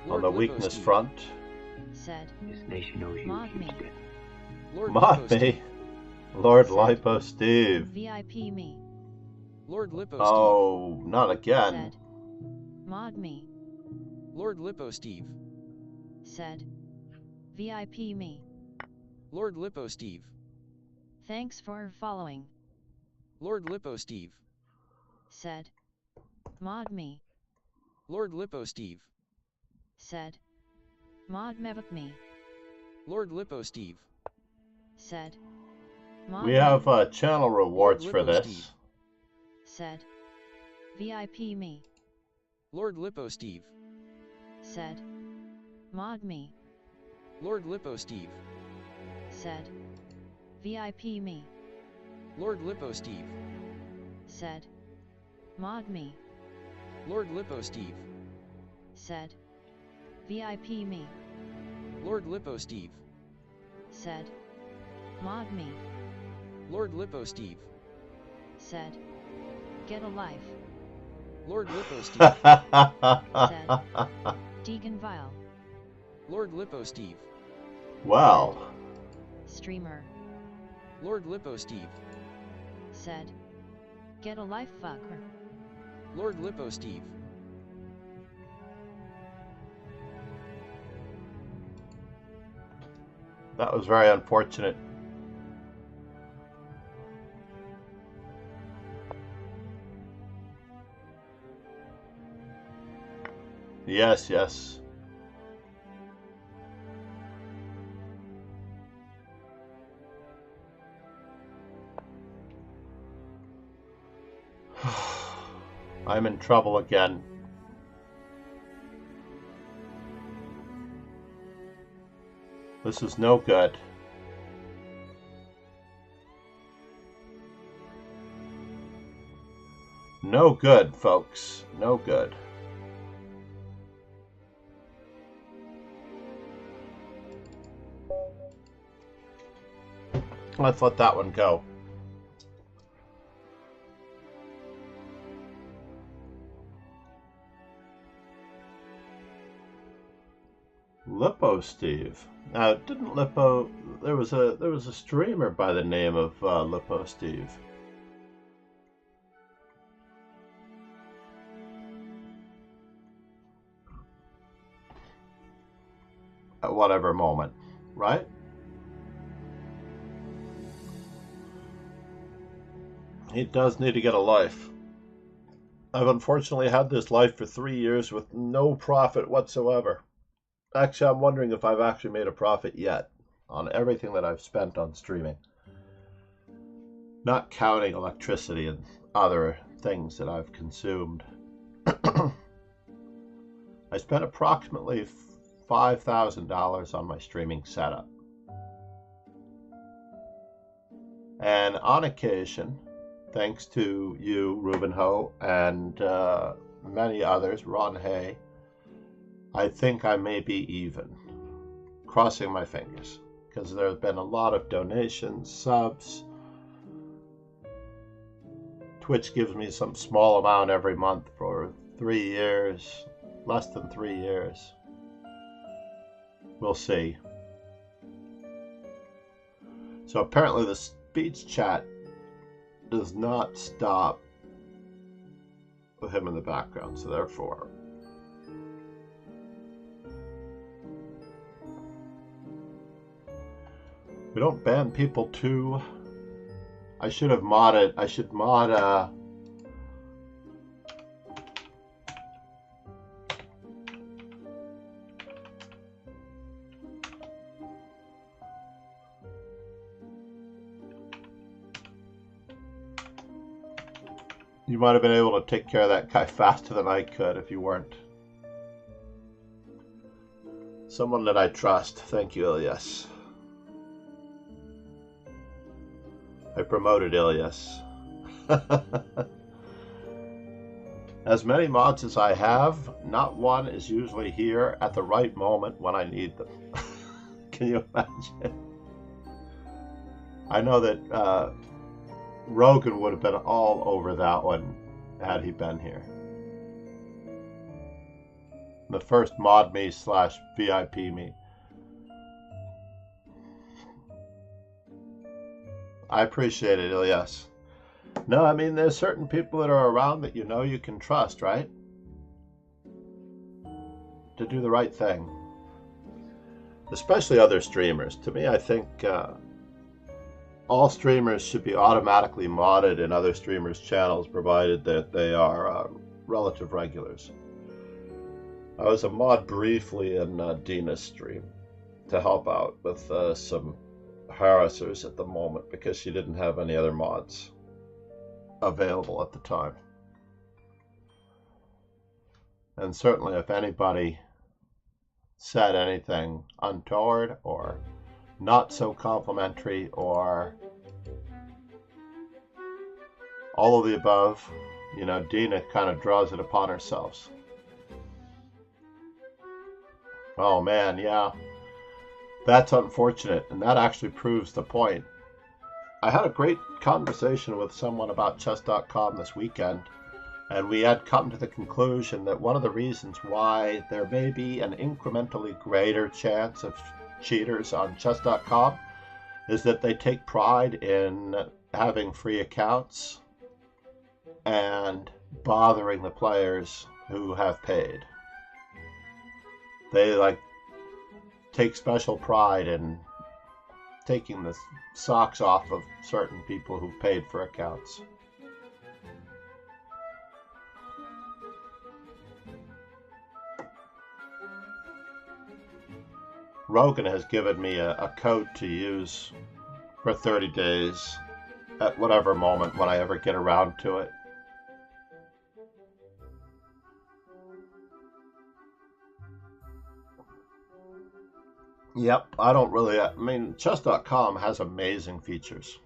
On the weakness front. Said. This nation owes you Mod me. huge debt. Lord Mod Lipo me. Lord Said. Lipo Steve. VIP me. Lord Lipo Steve. Oh, not again. Said. Mod me. Lord Lipo Steve. Said. VIP me. Lord Lipo Steve. Thanks for following. Lord Lipo Steve. Said. Mod me. Lord Lipo Steve. Said. Mod mevuk me. Lord Lipo Steve. Said. Mod We me. have channel rewards Lord for Lipo this. Steve. Said. VIP me. Lord Lipo Steve. Said. Mod me. Lord Lipo Steve. Said. VIP me. Lord Lipo Steve. Said. Mod me. Lord Lipo Steve. Said. VIP me. Lord Lipo Steve. Said. Mod me. Lord Lipo Steve. Said. Get a life. Lord Lipo Steve. Deegan Vile. Lord Lipo Steve. Well, Streamer. Lord Lipo Steve. Said. Get a life fucker. Lord Lipo Steve. that was very unfortunate. Yes, yes. I'm in trouble again. This is no good. No good, folks. No good. Let's let that one go. Lipo Steve. Now, didn't Lipo? There was a streamer by the name of Lipo Steve. At whatever moment, right? He does need to get a life. I've unfortunately had this life for 3 years with no profit whatsoever. Actually, I'm wondering if I've actually made a profit yet on everything that I've spent on streaming. Not counting electricity and other things that I've consumed. I spent approximately $5,000 on my streaming setup. And on occasion, thanks to you, Ruben Ho, and many others, Ron Hay, I think I may be even. Crossing my fingers. Because there have been a lot of donations, subs, Twitch gives me some small amount every month for 3 years, less than 3 years. We'll see. So apparently the speech chat does not stop with him in the background, so therefore we don't ban people too. I should have modded. I should mod you might have been able to take care of that guy faster than I could if you weren't. Someone that I trust. Thank you, Ilyas. I promoted Ilyas. As many mods as I have, not one is usually here at the right moment when I need them. Can you imagine? I know that Rogan would have been all over that one had he been here. The first mod me / VIP me. I appreciate it, Ilyas. No, I mean, there's certain people that are around that you know you can trust, right? To do the right thing. Especially other streamers. To me, I think all streamers should be automatically modded in other streamers' channels, provided that they are relative regulars. I was a mod briefly in Dina's stream to help out with some harassers at the moment because she didn't have any other mods available at the time. And certainly if anybody said anything untoward or not so complimentary or all of the above, you know, Dina kind of draws it upon herself. Oh man, yeah. That's unfortunate, and that actually proves the point. I had a great conversation with someone about chess.com this weekend, and we had come to the conclusion that one of the reasons why there may be an incrementally greater chance of cheaters on chess.com is that they take pride in having free accounts and bothering the players who have paid. They take special pride in taking the socks off of certain people who've paid for accounts. Rogan has given me a code to use for 30 days at whatever moment when I ever get around to it. Yep, I mean, chess.com has amazing features.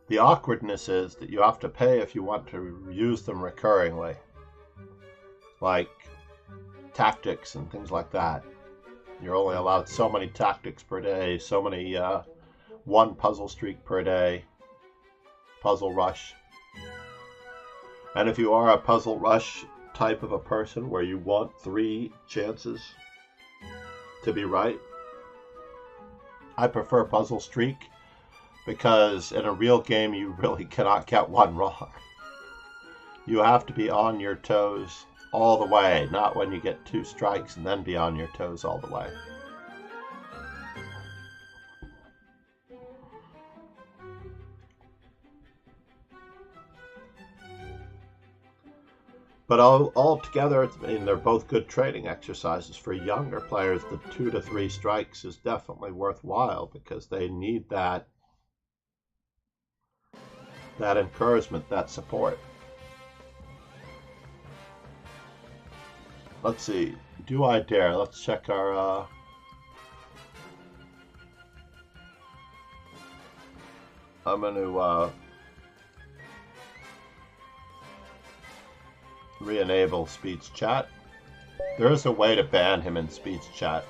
The awkwardness is that you have to pay if you want to use them recurringly. Like tactics and things like that. You're only allowed so many tactics per day, so many one puzzle streak per day, puzzle rush. And if you are a puzzle rush type of a person where you want 3 chances to be right, I prefer puzzle streak because in a real game you really cannot get one wrong. You have to be on your toes all the way, not when you get 2 strikes and then be on your toes all the way. But all together, I mean, they're both good training exercises. For younger players, the 2 to 3 strikes is definitely worthwhile because they need that encouragement, that support. Let's see. Do I dare? Let's check our... I'm going to re-enable speech chat. There is a way to ban him in speech chat,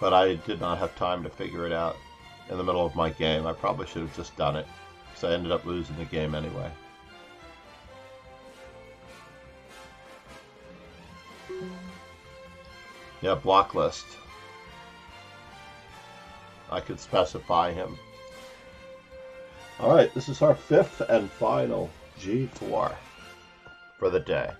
but I did not have time to figure it out in the middle of my game. I probably should have just done it because I ended up losing the game anyway. Yeah, block list. I could specify him. Alright, this is our fifth and final G4 for the day.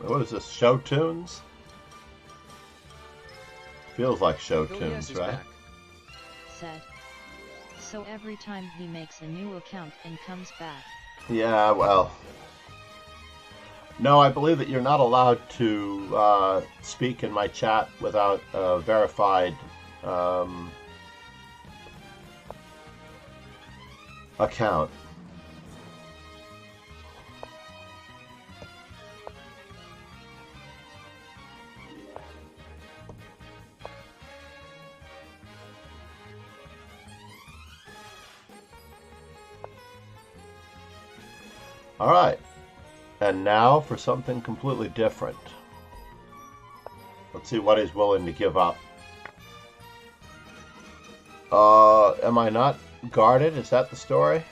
What is this, show tunes? Feels like show Hess tunes, is right? back. Said. So every time he makes a new account and comes back. Yeah, well. No, I believe that you're not allowed to speak in my chat without a verified account. All right, and now for something completely different. Let's see what he's willing to give up. Am I not guarded? Is that the story?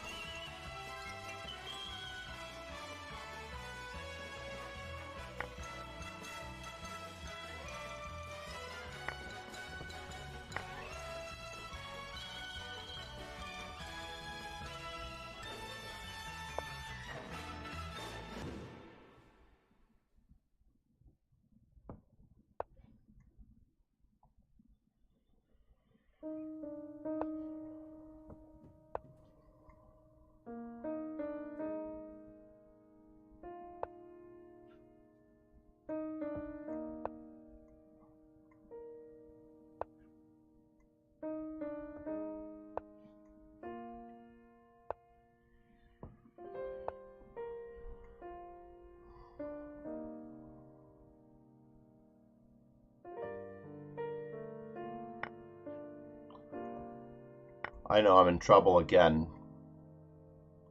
I know I'm in trouble again.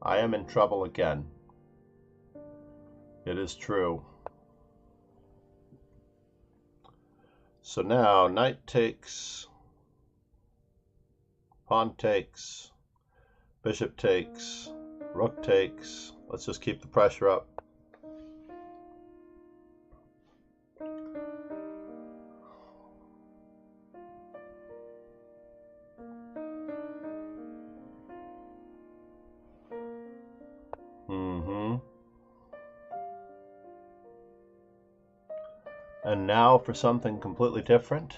I am in trouble again. It is true. So now, knight takes, pawn takes, bishop takes, rook takes. Let's just keep the pressure up. And now for something completely different.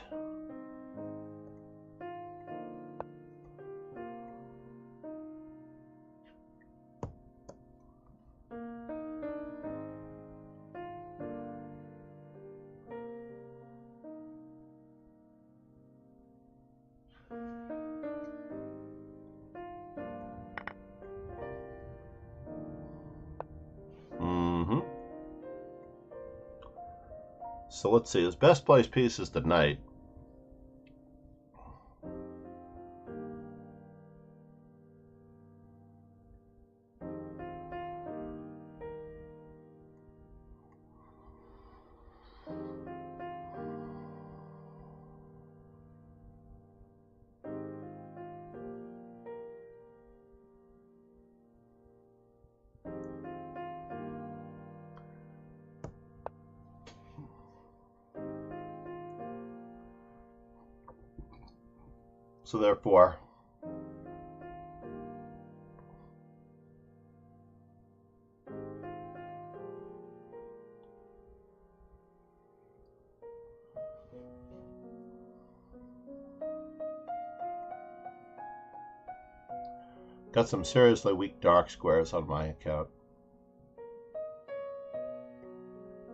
So let's see, his best placed piece is the knight. So therefore, got some seriously weak dark squares on my account.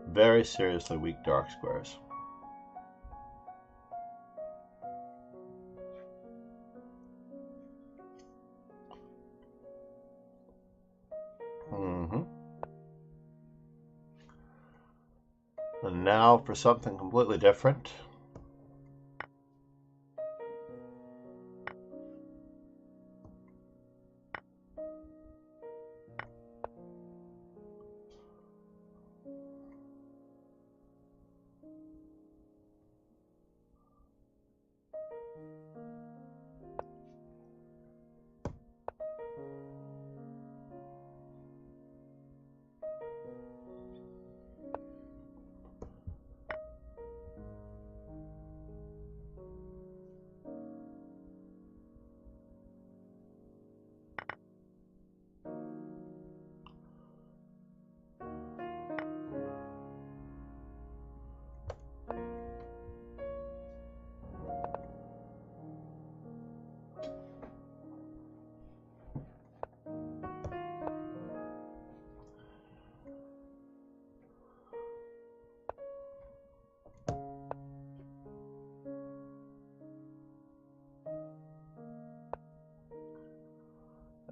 Very seriously weak dark squares. And now for something completely different.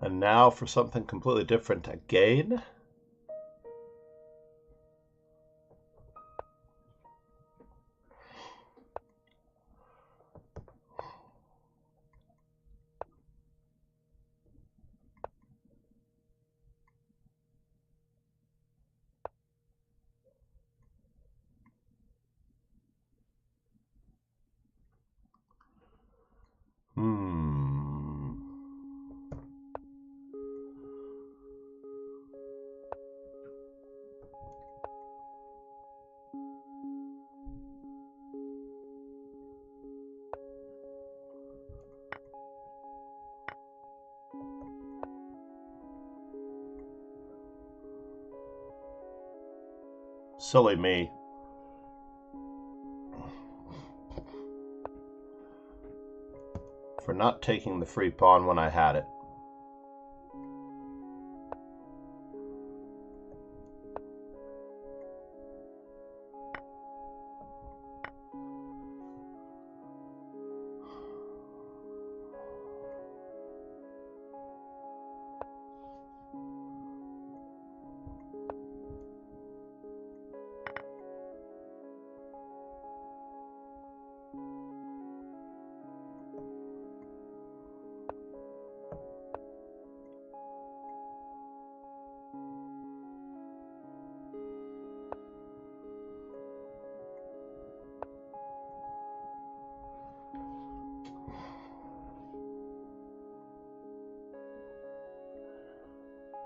And now for something completely different again. Silly me. For not taking the free pawn when I had it.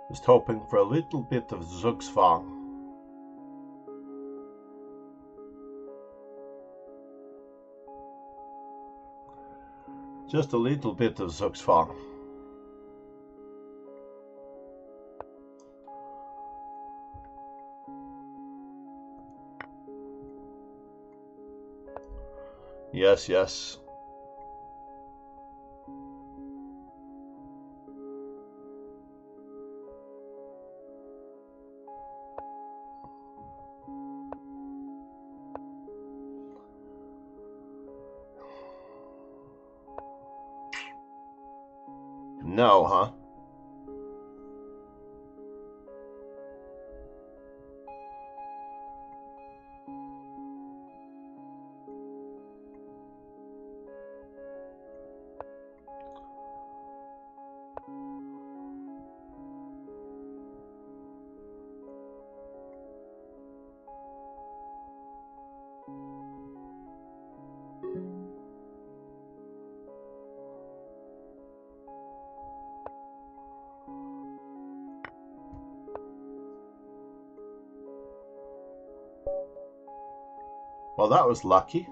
Just hoping for a little bit of Zugzwang. Just a little bit of Zugzwang. Yes, yes. No, huh? Well, that was lucky.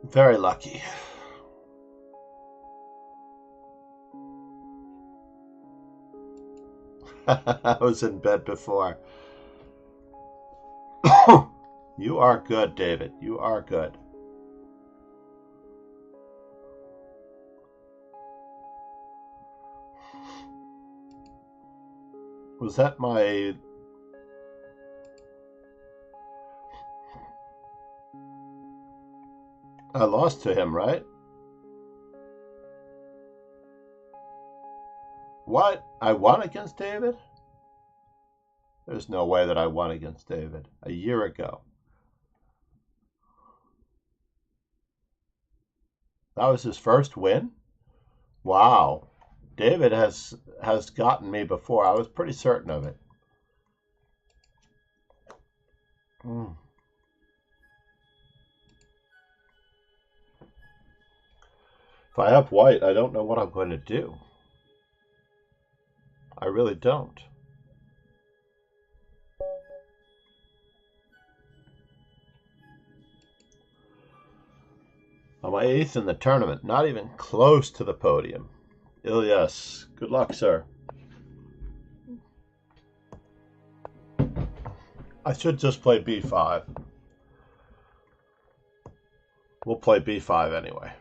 Very lucky. I was in bed before. You are good, David. You are good. Was that my... I lost to him, right? What? I won against David? There's no way that I won against David a year ago. That was his first win? Wow. David has gotten me before. I was pretty certain of it. If I have white, I don't know what I'm going to do. I really don't. I'm 8th in the tournament, not even close to the podium. Ilyas, good luck, sir. I should just play b5. We'll play b5 anyway.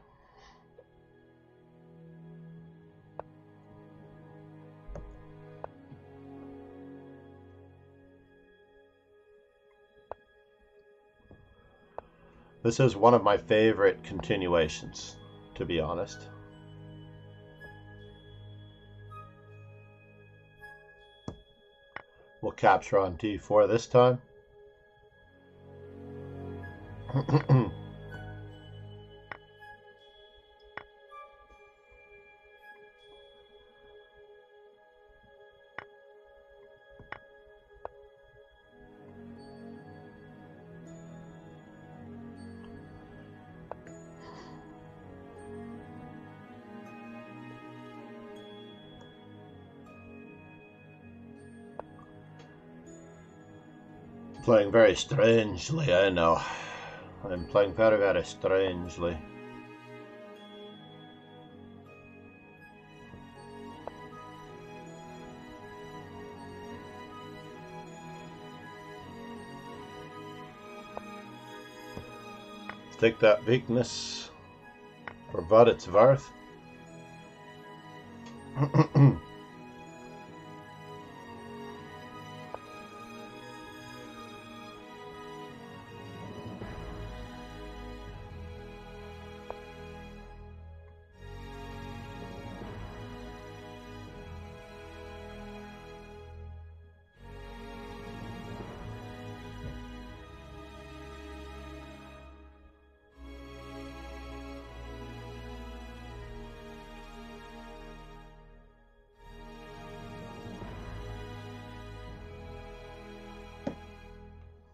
This is one of my favorite continuations, to be honest. We'll capture on d4 this time. Playing very strangely, I know. I'm playing very, very strangely. Let's take that weakness for what it's worth.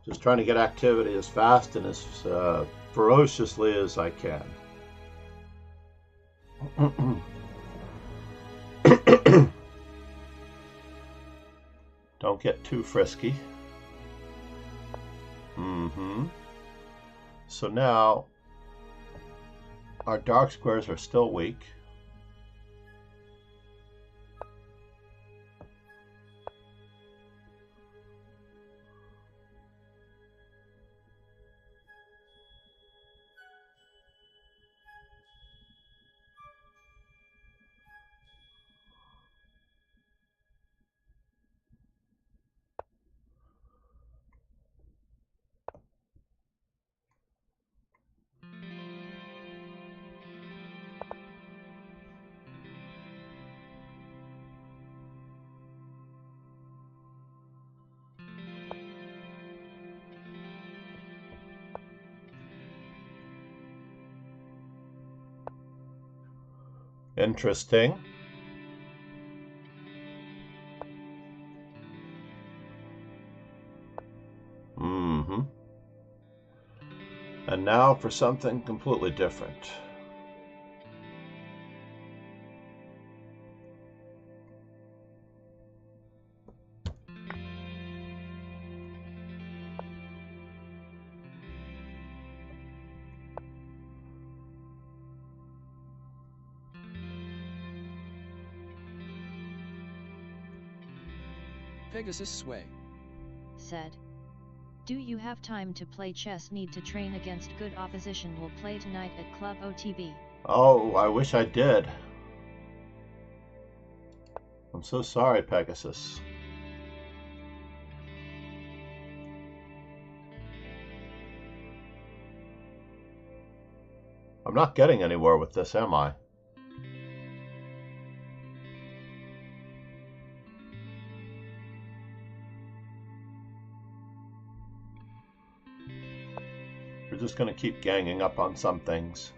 Just trying to get activity as fast and as ferociously as I can. Don't get too frisky. So now our dark squares are still weak. Interesting. And now for something completely different. Pegasus sway. Said. Do you have time to play chess? Need to train against good opposition. Will play tonight at Club OTB. Oh, I wish I did. I'm so sorry, Pegasus. I'm not getting anywhere with this, am I? We're just going to keep ganging up on some things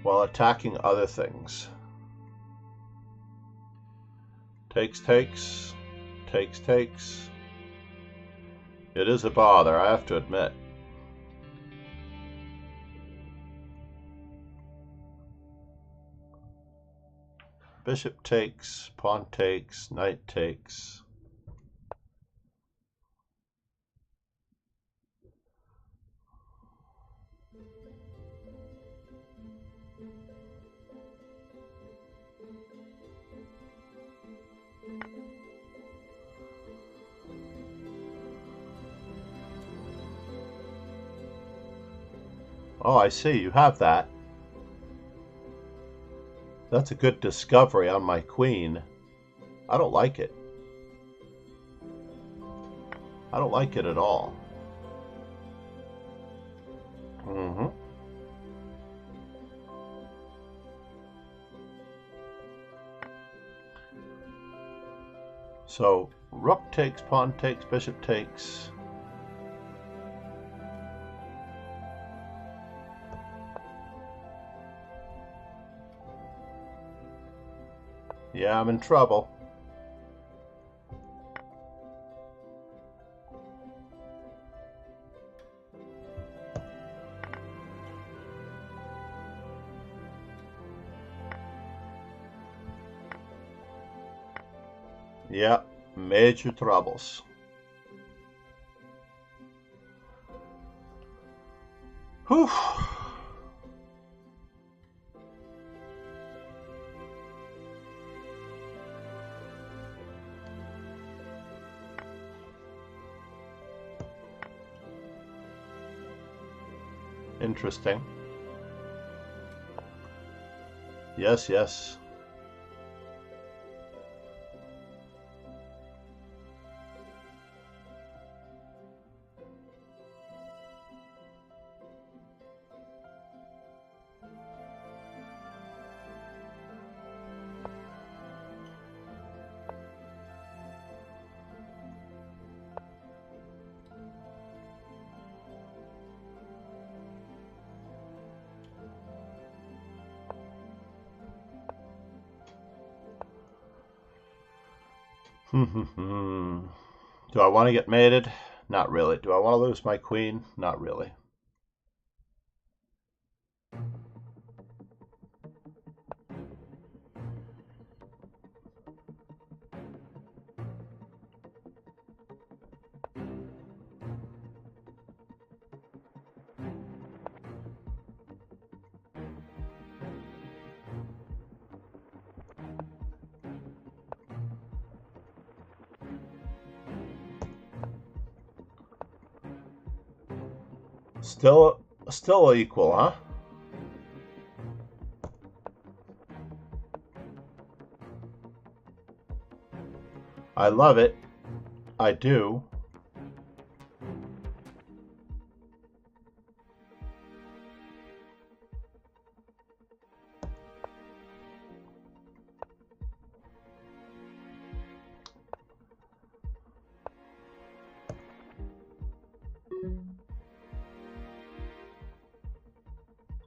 while attacking other things. Takes, takes, takes, takes. It is a bother, I have to admit. Bishop takes, pawn takes, knight takes. Oh, I see, you have that. That's a good discovery on my queen. I don't like it. I don't like it at all. So Rook takes, pawn takes, bishop takes. Yeah, I'm in trouble. Yeah, major troubles. Whew. Interesting. Yes, yes. Do I want to get mated? Not really. Do I want to lose my queen? Not really. Still equal, huh? I love it. I do.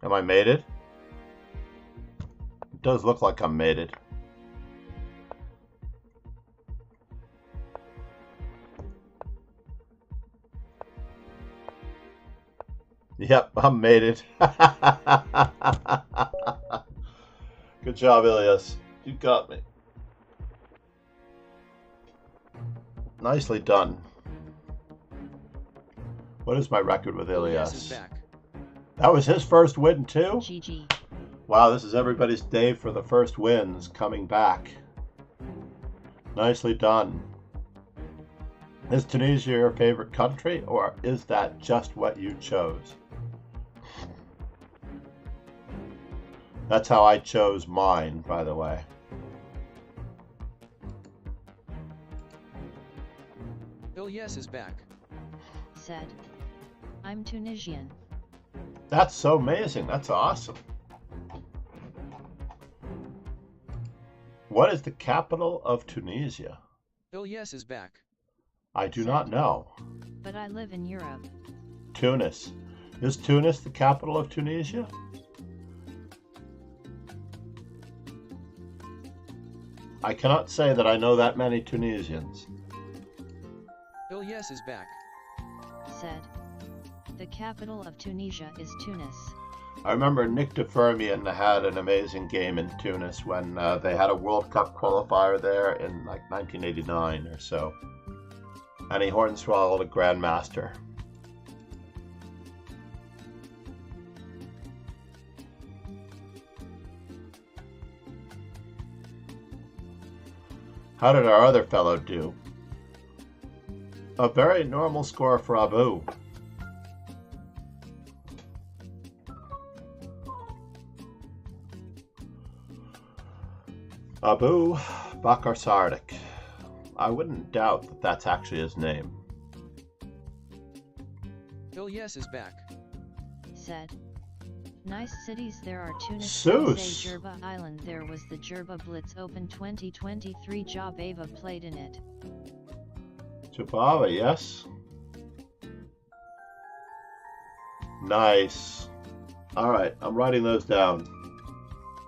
Am I mated? It does look like I'm mated. Yep, I'm mated. Good job, Ilias. You got me. Nicely done. What is my record with Ilias? Is back. That was his first win too? GG. Wow, this is everybody's day for the first wins coming back. Nicely done. Is Tunisia your favorite country, or is that just what you chose? That's how I chose mine, by the way. Ilyas is back. Said. I'm Tunisian. That's so amazing. That's awesome. What is the capital of Tunisia? Ilyas is back. I do not know. But I live in Europe. Tunis. Is Tunis the capital of Tunisia? I cannot say that I know that many Tunisians. Ilyas is back. Said. The capital of Tunisia is Tunis. I remember Nick DeFermian had an amazing game in Tunis when they had a World Cup qualifier there in like 1989 or so. And he hornswallowed a Grandmaster. How did our other fellow do? A very normal score for Abu. Abu Bakr Sardik. I wouldn't doubt that that's actually his name. Ilyas is back. Said. Nice cities there are Tunis, Seuss. Jerba Island. There was the Jerba Blitz Open 2023. Job Ava played in it. Chupava, yes. Nice. Alright, I'm writing those down.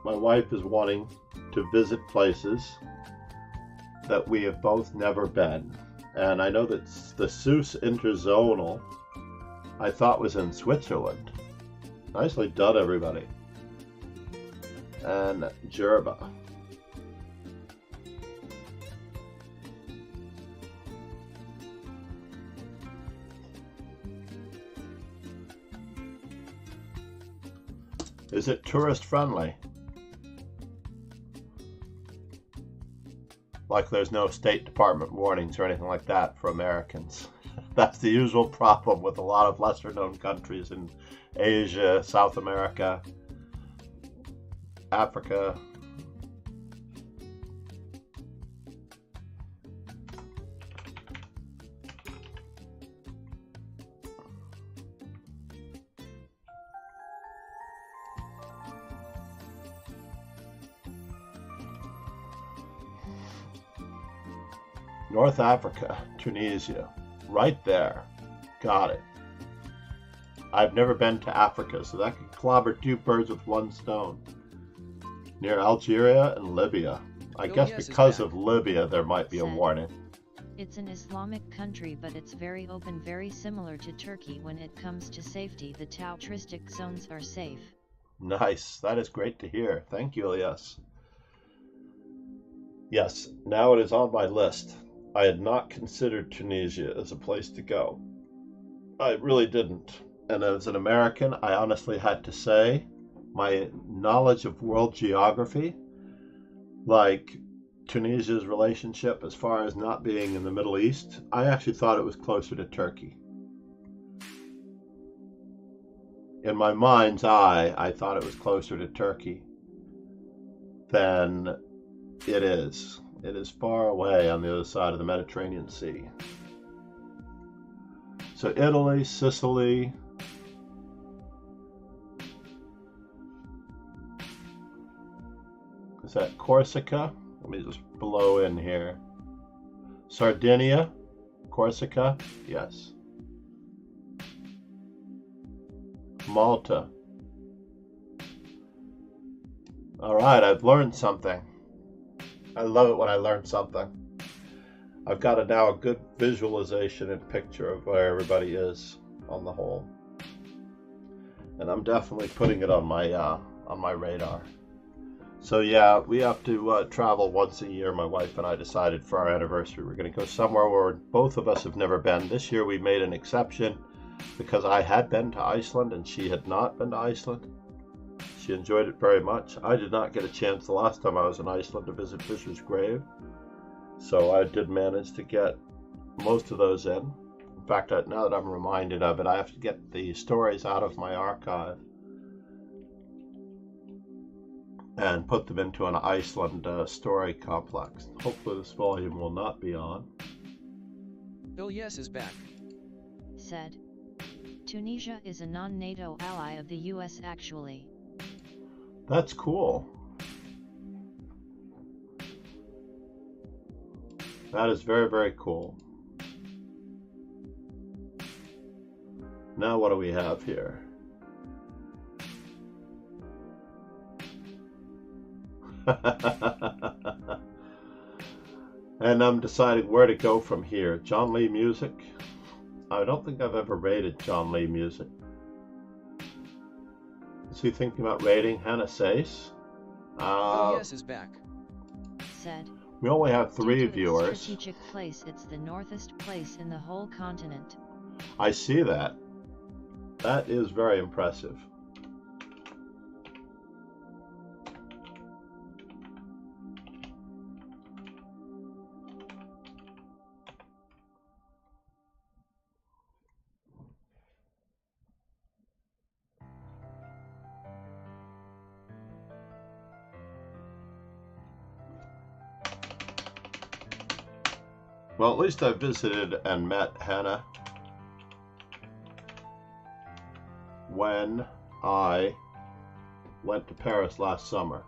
My wife is wanting to visit places that we have both never been. And I know that the Seuss Interzonal, I thought was in Switzerland. Nicely done, everybody. And Jerba. Is it tourist friendly? Like there's no State Department warnings or anything like that for Americans. That's the usual problem with a lot of lesser known countries in Asia, South America, Africa. North Africa, Tunisia, right there. Got it. I've never been to Africa, so that could clobber two birds with one stone. Near Algeria and Libya. I guess because of Libya, there might be a warning. It's an Islamic country, but it's very open, very similar to Turkey when it comes to safety. The touristic zones are safe. Nice. That is great to hear. Thank you, Elias. Yes, now it is on my list. I had not considered Tunisia as a place to go. I really didn't. And as an American, I honestly had to say, my knowledge of world geography, like Tunisia's relationship as far as not being in the Middle East, I actually thought it was closer to Turkey. In my mind's eye, I thought it was closer to Turkey than it is. It is far away on the other side of the Mediterranean Sea. So Italy, Sicily, is that Corsica? Let me just blow in here. Sardinia, Corsica, yes. Malta. All right, I've learned something. I love it when I learn something. I've got now a good visualization and picture of where everybody is on the whole. And I'm definitely putting it on my radar. So yeah, we have to travel once a year. My wife and I decided for our anniversary we're going to go somewhere where both of us have never been. This year we made an exception because I had been to Iceland and she had not been to Iceland. She enjoyed it very much. I did not get a chance the last time I was in Iceland to visit Fisher's Grave. So I did manage to get most of those in. In fact, now that I'm reminded of it, I have to get the stories out of my archive and put them into an Iceland story complex. Hopefully this volume will not be on. Yes is back. Said. Tunisia is a non-NATO ally of the US actually. That's cool. That is very, very cool. Now what do we have here? And I'm deciding where to go from here. John Lee Music. I don't think I've ever rated John Lee Music. Is he thinking about rating Hannah Sace? Yes is back. Said. We only have 3 Due to viewers. its strategic place, it's the northest place in the whole continent. I see that. That is very impressive. Well, at least I visited and met Hannah when I went to Paris last summer.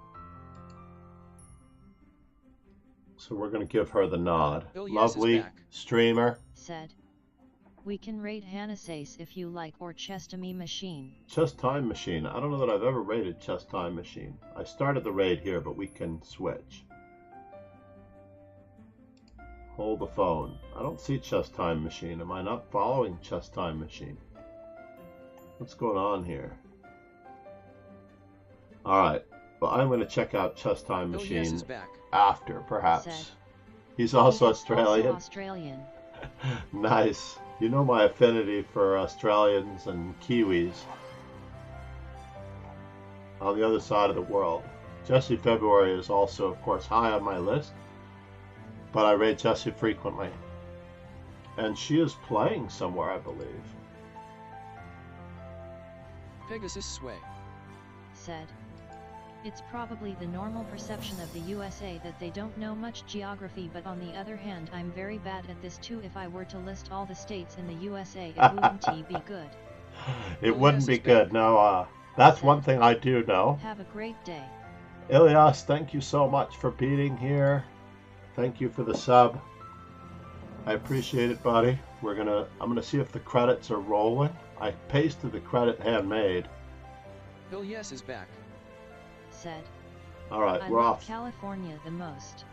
So we're going to give her the nod. Bill Yes is Lovely back. streamer. Said. We can raid Hanasace if you like, or Chestamy Machine. Chess Time Machine. I don't know that I've ever raided Chess Time Machine. I started the raid here, but we can switch. Hold the phone. I don't see Chess Time Machine. Am I not following Chess Time Machine? What's going on here? Alright. Well, I'm going to check out Chess Time Bill Machine Yes is back. after, perhaps. Said. He's also He's Australian. Also Australian. Nice. You know my affinity for Australians and Kiwis on the other side of the world. Jessie February is also, of course, high on my list, but I raid Jessie frequently. And she is playing somewhere, I believe. Pegasus Sway. Said. It's probably the normal perception of the USA that they don't know much geography, but on the other hand I'm very bad at this too. If I were to list all the states in the USA, it wouldn't be good. It wouldn't be good, no. That's one thing I do know. Have a great day. Ilias, thank you so much for being here. Thank you for the sub. I appreciate it, buddy. I'm gonna see if the credits are rolling. I pasted the credit handmade. Bill Yes is back. Said. All right, I we're love off. California the most.